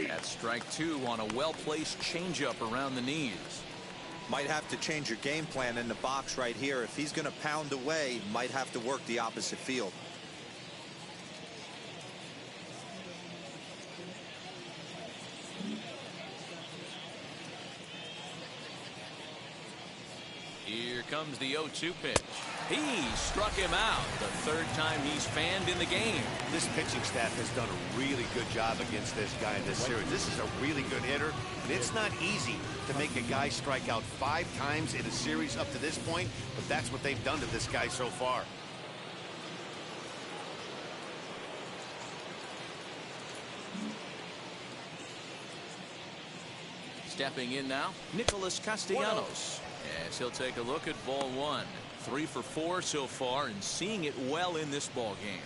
That's strike 2 on a well-placed changeup around the knees. Might have to change your game plan in the box right here. If he's going to pound away, might have to work the opposite field. Here comes the 0-2 pitch. He struck him out. The third time he's fanned in the game. This pitching staff has done a really good job against this guy in this series. This is a really good hitter, and it's not easy to make a guy strike out 5 times in a series up to this point, but that's what they've done to this guy so far. Stepping in now, Nicholas Castellanos. As he'll take a look at ball 1. 3 for 4 so far and seeing it well in this ball game.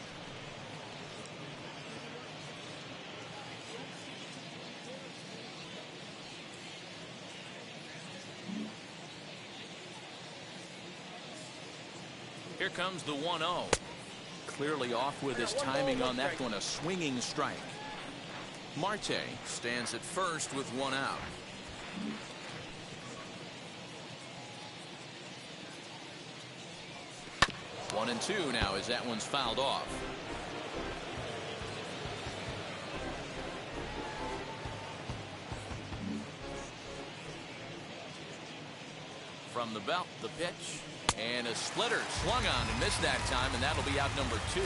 Here comes the 1-0. Clearly off with his timing on that one, a swinging strike. Marte stands at first with 1 out. 1-2 now as that one's fouled off. From the belt, the pitch. And a splitter swung on and missed that time, and that'll be out number 2.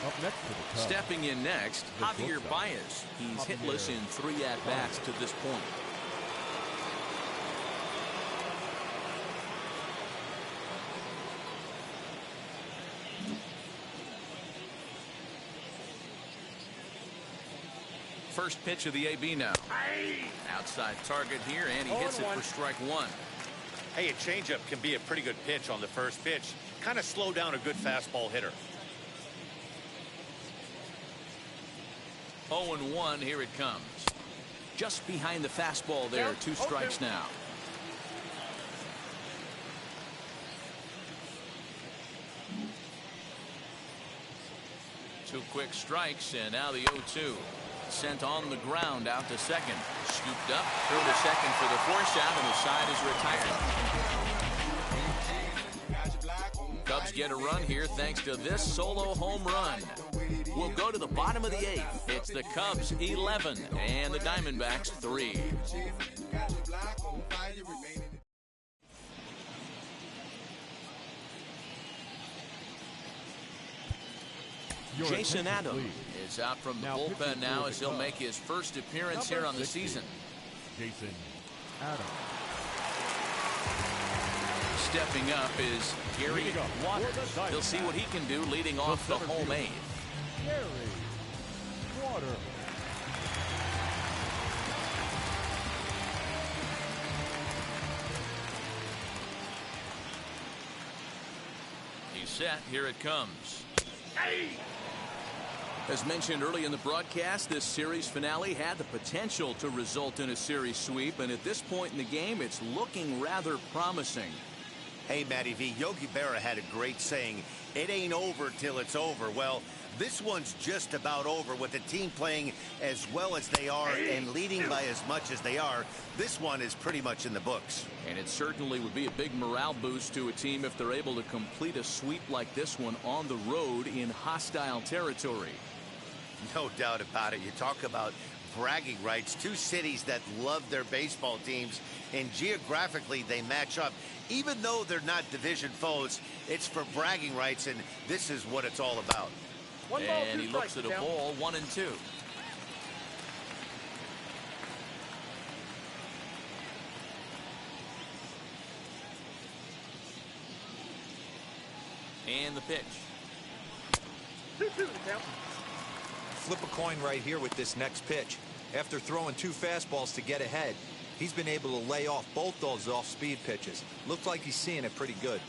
Up next to the Cubs. Stepping in next, The Javier shortstop. Baez. He's hitless in 3 at-bats to this point. First pitch of the AB now. Outside target here, and he hits it for strike 1. Hey, a changeup can be a pretty good pitch on the first pitch. Kind of slow down a good fastball hitter. 0-1, here it comes. Just behind the fastball there, 2 strikes now. Two quick strikes, and now the 0-2. Sent on the ground out to second. Scooped up, throw to second for the force out, and the side is retired. Cubs get a run here thanks to this solo home run. We'll go to the bottom of the 8th. It's the Cubs 11 and the Diamondbacks 3. Jason Adams is out from the bullpen now as he'll make his first appearance here on the season. Jason Adams. Stepping up is Gary Waters. He'll see what he can do leading off the home 8th. Gary Waters. He's set. Here it comes. As mentioned early in the broadcast, this series finale had the potential to result in a series sweep, and at this point in the game, it's looking rather promising. Hey, Matty V, Yogi Berra had a great saying, it ain't over till it's over. Well, this one's just about over with the team playing as well as they are and leading by as much as they are. This one is pretty much in the books. And it certainly would be a big morale boost to a team if they're able to complete a sweep like this one on the road in hostile territory. No doubt about it. You talk about bragging rights. 2 cities that love their baseball teams, and geographically they match up. Even though they're not division foes, it's for bragging rights, and this is what it's all about. And he looks at a ball, 1-2. And the pitch. 2-2 the count. Flip a coin right here with this next pitch. After throwing 2 fastballs to get ahead, he's been able to lay off both those off-speed pitches. Looks like he's seeing it pretty good.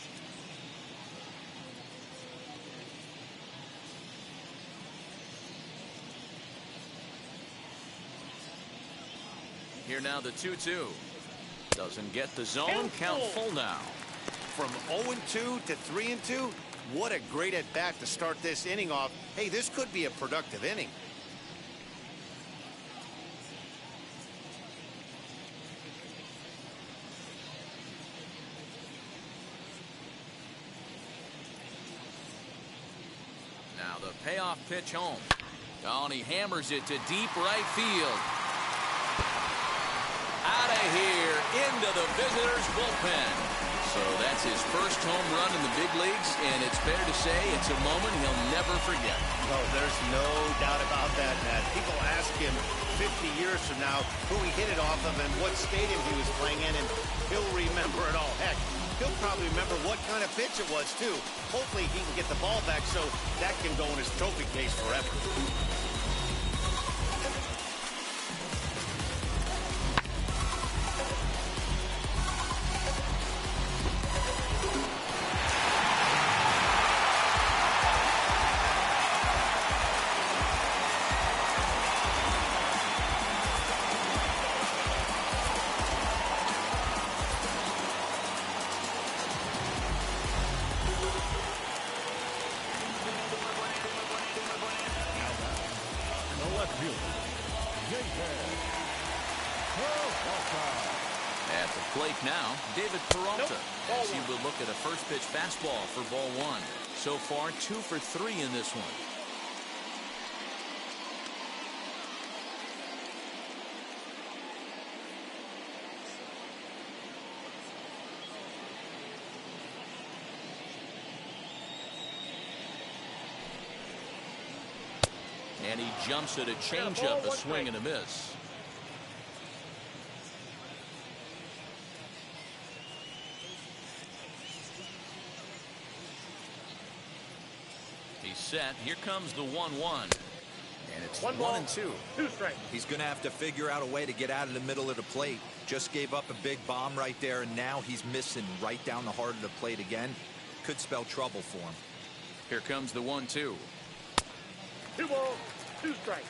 Here now the 2-2. Doesn't get the zone. Count full now. From 0-2 to 3-2, what a great at-bat to start this inning off. Hey, this could be a productive inning. Now the payoff pitch home. Oh, and he hammers it to deep right field. Out of here, into the visitors' bullpen. So that's his first home run in the big leagues, and it's fair to say it's a moment he'll never forget. Oh, there's no doubt about that, Matt. People ask him 50 years from now who he hit it off of and what stadium he was playing in, and he'll remember it all. Heck, he'll probably remember what kind of pitch it was, too. Hopefully he can get the ball back so that can go in his trophy case forever. At the plate now, David Peralta, as he will look at a first pitch fastball for ball 1. So far, 2 for 3 in this one. And he jumps at a changeup, a swing and a miss. He's set. Here comes the 1-1. And it's 1-2. 2 strikes. He's going to have to figure out a way to get out of the middle of the plate. Just gave up a big bomb right there, and now he's missing right down the heart of the plate again. Could spell trouble for him. Here comes the 1-2. 2 balls, 2 strikes.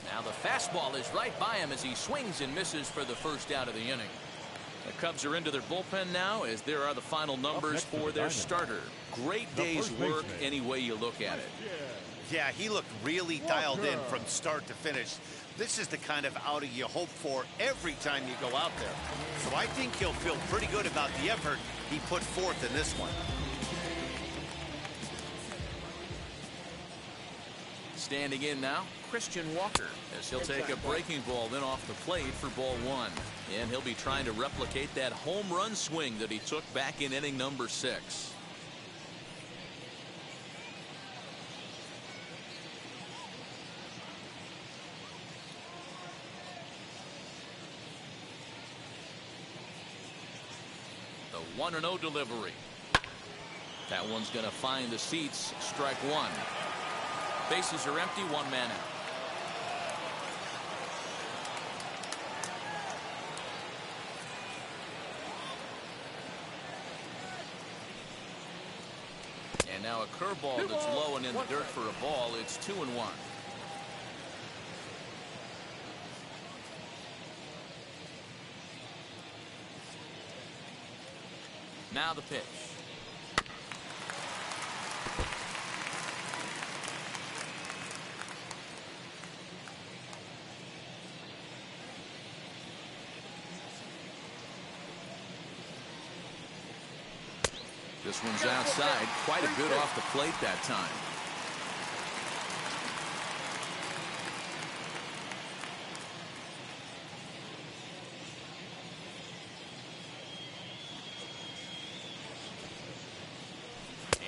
Now the fastball is right by him as he swings and misses for the first out of the inning. The Cubs are into their bullpen now as there are the final numbers for their starter. Great day's work any way you look at it. Yeah, he looked really dialed in from start to finish. This is the kind of outing you hope for every time you go out there. So I think he'll feel pretty good about the effort he put forth in this one. Standing in now, Christian Walker, as he'll take a breaking ball then off the plate for ball 1. And he'll be trying to replicate that home run swing that he took back in inning number 6. The 1-0 delivery. That one's going to find the seats. Strike 1. Bases are empty, 1 man out. And now a curveball that's low and in the dirt for a ball. It's 2-1. Now the pitch. This one's outside, quite a bit off the plate that time.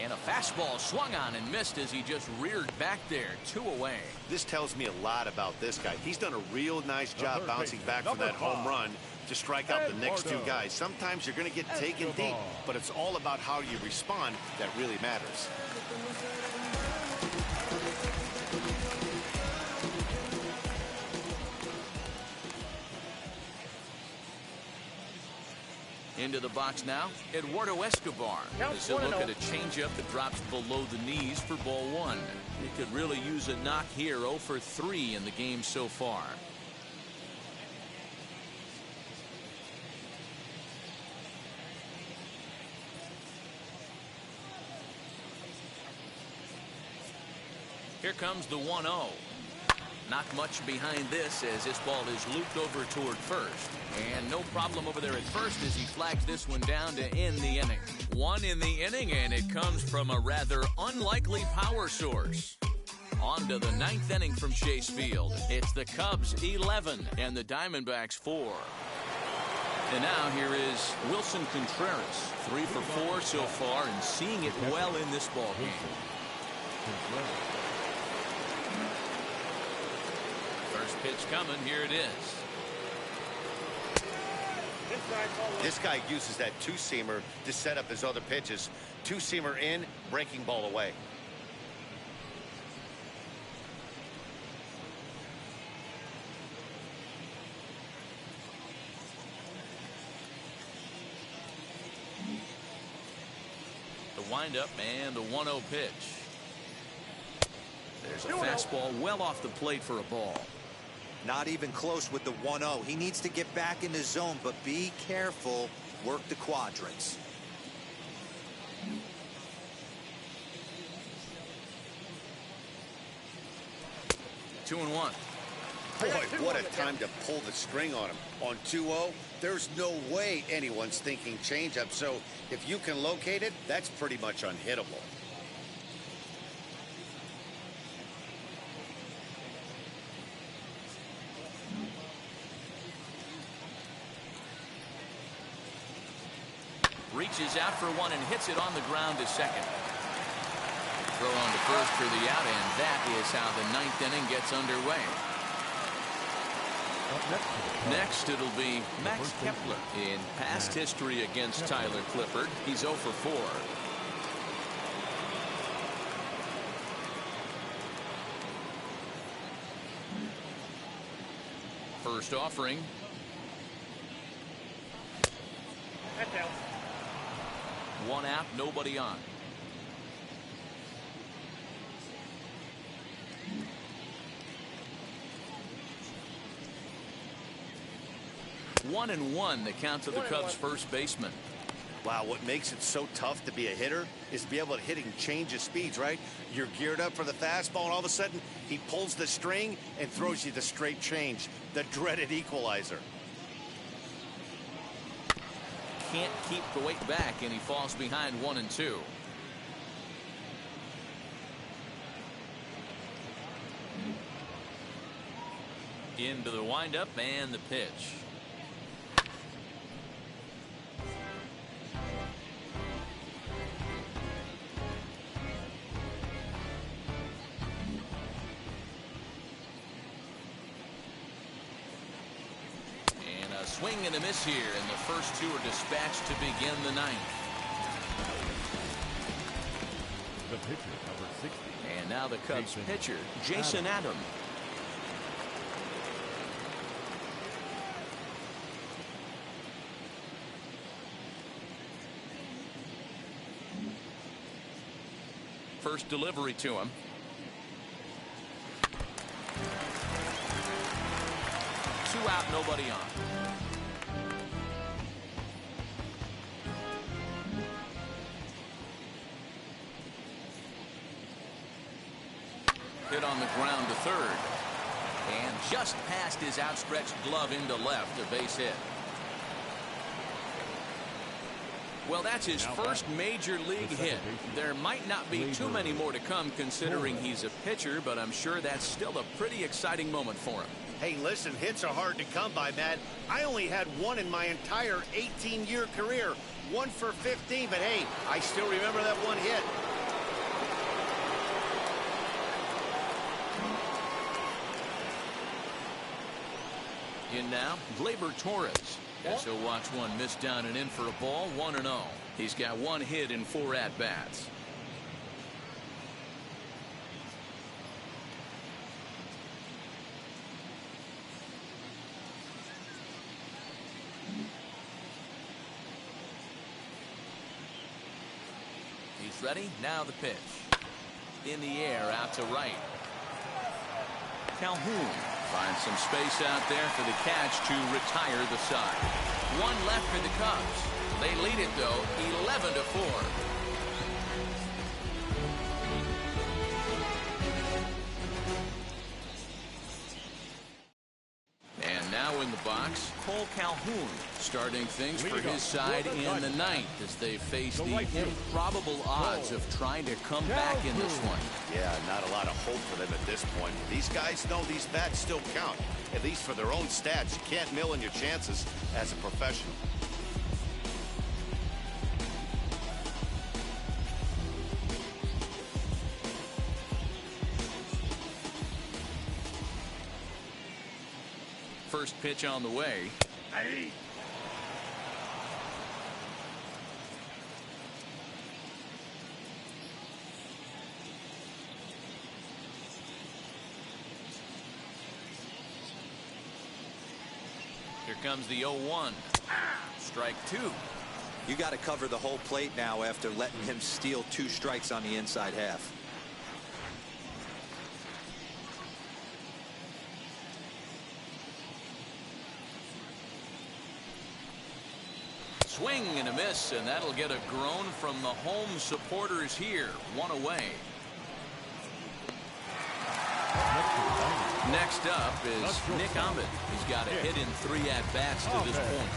And a fastball swung on and missed as he just reared back there. 2 away. This tells me a lot about this guy. He's done a real nice job bouncing back from that home run to strike out the next 2 guys. Sometimes you're going to get taken deep, but it's all about how you respond that really matters. Into the box now, Eduardo Escobar. As he'll look at a changeup that drops below the knees for ball 1. He could really use a knock here. 0 for 3 in the game so far. Here comes the 1-0. Not much behind this as this ball is looped over toward first. And no problem over there at first as he flags this one down to end the inning. 1 in the inning, and it comes from a rather unlikely power source. On to the 9th inning from Chase Field. It's the Cubs 11 and the Diamondbacks 4. And now here is Wilson Contreras. 3 for 4 so far and seeing it well in this ball game. First pitch coming. Here it is. This guy uses that 2-seamer to set up his other pitches. 2-seamer in, breaking ball away. The windup and the 1-0 pitch. There's a fastball well off the plate for a ball. Not even close with the 1-0. He needs to get back in the zone, but be careful. Work the quadrants. 2-1. Boy, what a time to pull the string on him. On 2-0, there's no way anyone's thinking changeup. So if you can locate it, that's pretty much unhittable. reaches out for one and hits it on the ground to second. Throw on to first for the out, and that is how the ninth inning gets underway. Next, it'll be Max Kepler. In past history against Tyler Clippard, he's 0 for 4. First offering. That's out. One out, nobody on. One and one, the count to the Cubs' first baseman. Wow, what makes it so tough to be a hitter is to be able to hitting change of speeds, right? You're geared up for the fastball, and all of a sudden, he pulls the string and throws you the straight change, the dreaded equalizer. Can't keep the weight back, and he falls behind 1 and 2. Into the windup and the pitch. Swing and a miss here, and the first two are dispatched to begin the ninth. The pitcher, number 60. And now the Cubs pitcher, Jason Adams. First delivery to him. Two out, nobody on. Hit on the ground to third. And just past his outstretched glove into left, a base hit. Well, that's his first major league hit. There might not be too many more to come considering he's a pitcher, but I'm sure that's still a pretty exciting moment for him. Hey, listen, hits are hard to come by, Matt. I only had one in my entire 18-year career. 1 for 15, but hey, I still remember that one hit. In now, Gleyber Torres. As he'll watch one miss down and in for a ball, 1-0. He's got one hit in 4 at-bats. He's ready. Now the pitch. In the air, out to right. Calhoun finds some space out there for the catch to retire the side. One left for the Cubs. They lead it, though, 11-4. And now in the box, Cole Calhoun starting things for his side in the ninth as they face the improbable odds of trying to come back in this one. Yeah, not a lot of hope for them at this point. These guys know these bats still count, at least for their own stats. You can't mill in your chances as a professional. First pitch on the way. Hey. Here comes the 0-1. Strike 2. You got to cover the whole plate now after letting him steal 2 strikes on the inside half. Swing and a miss, and that'll get a groan from the home supporters here. 1 away. Next up is Nick Ahmed. He's got a hit in 3 at-bats to this point.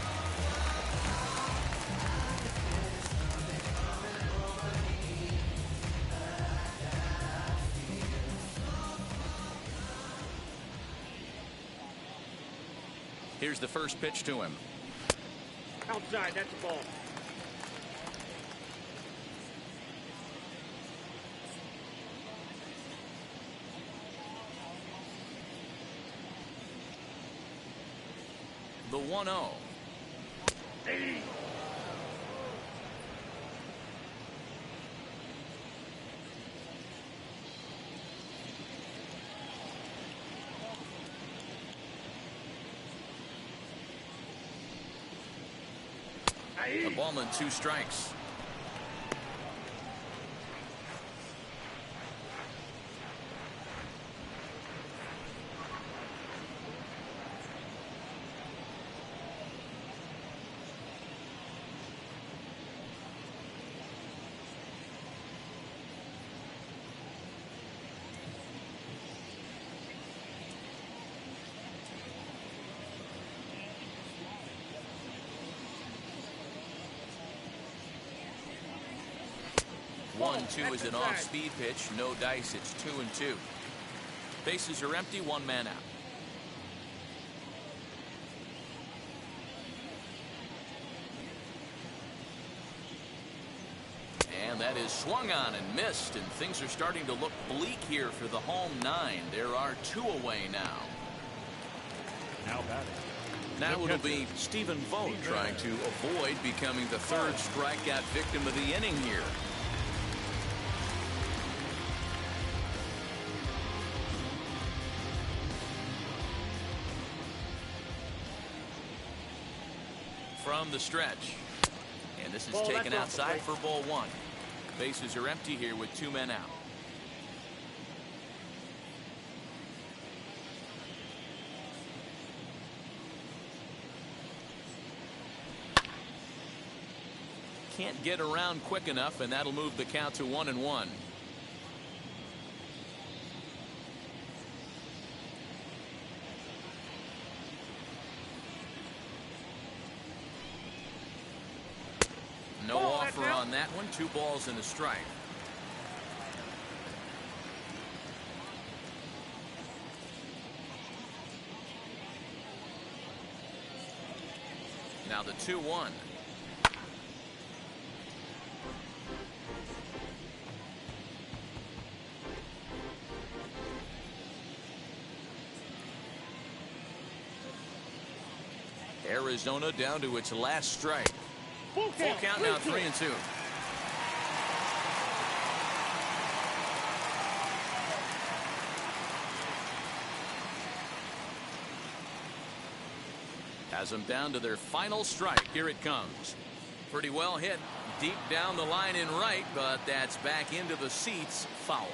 Here's the first pitch to him. Outside, that's a ball. 1-0. Hey. A ball and 2 strikes. One, two is an off-speed pitch. No dice. It's 2-2. Bases are empty. 1 man out. And that is swung on and missed. And things are starting to look bleak here for the home 9. There are 2 away now. Now batting. Now it'll be Stephen Vogt trying to avoid becoming the 3rd strikeout victim of the inning here. From the stretch, and this is taken outside for ball 1. Bases are empty here with 2 men out. Can't get around quick enough, and that'll move the count to 1-1. No offer on that one. 2 balls and a strike. Now the 2-1. Arizona down to its last strike. Full count now, 3-2. Has them down to their final strike. Here it comes. Pretty well hit deep down the line in right, but that's back into the seats. Foul.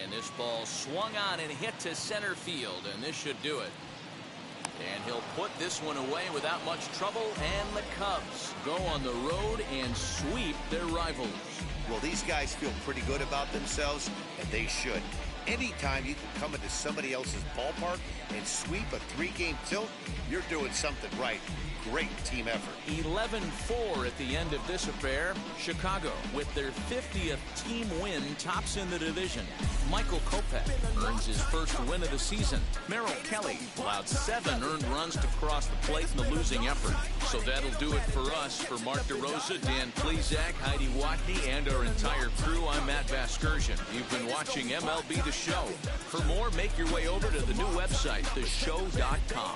And this ball swung on and hit to center field, and this should do it. And he'll put this one away without much trouble, and the Cubs go on the road and sweep their rivals. Well, these guys feel pretty good about themselves, and they should. Anytime you can come into somebody else's ballpark and sweep a 3-game tilt, you're doing something right. Great team effort. 11-4 at the end of this affair. Chicago, with their 50th team win, tops in the division. Michael Kopech earns his first win of the season. Merrill Kelly allowed 7 earned runs to cross the plate in the losing effort. So that'll do it for us. For Mark DeRosa, Dan Plesac, Heidi Watney, and our entire crew, I'm Matt Vasgersian. You've been watching MLB The Show. For more, make your way over to the new website, theshow.com.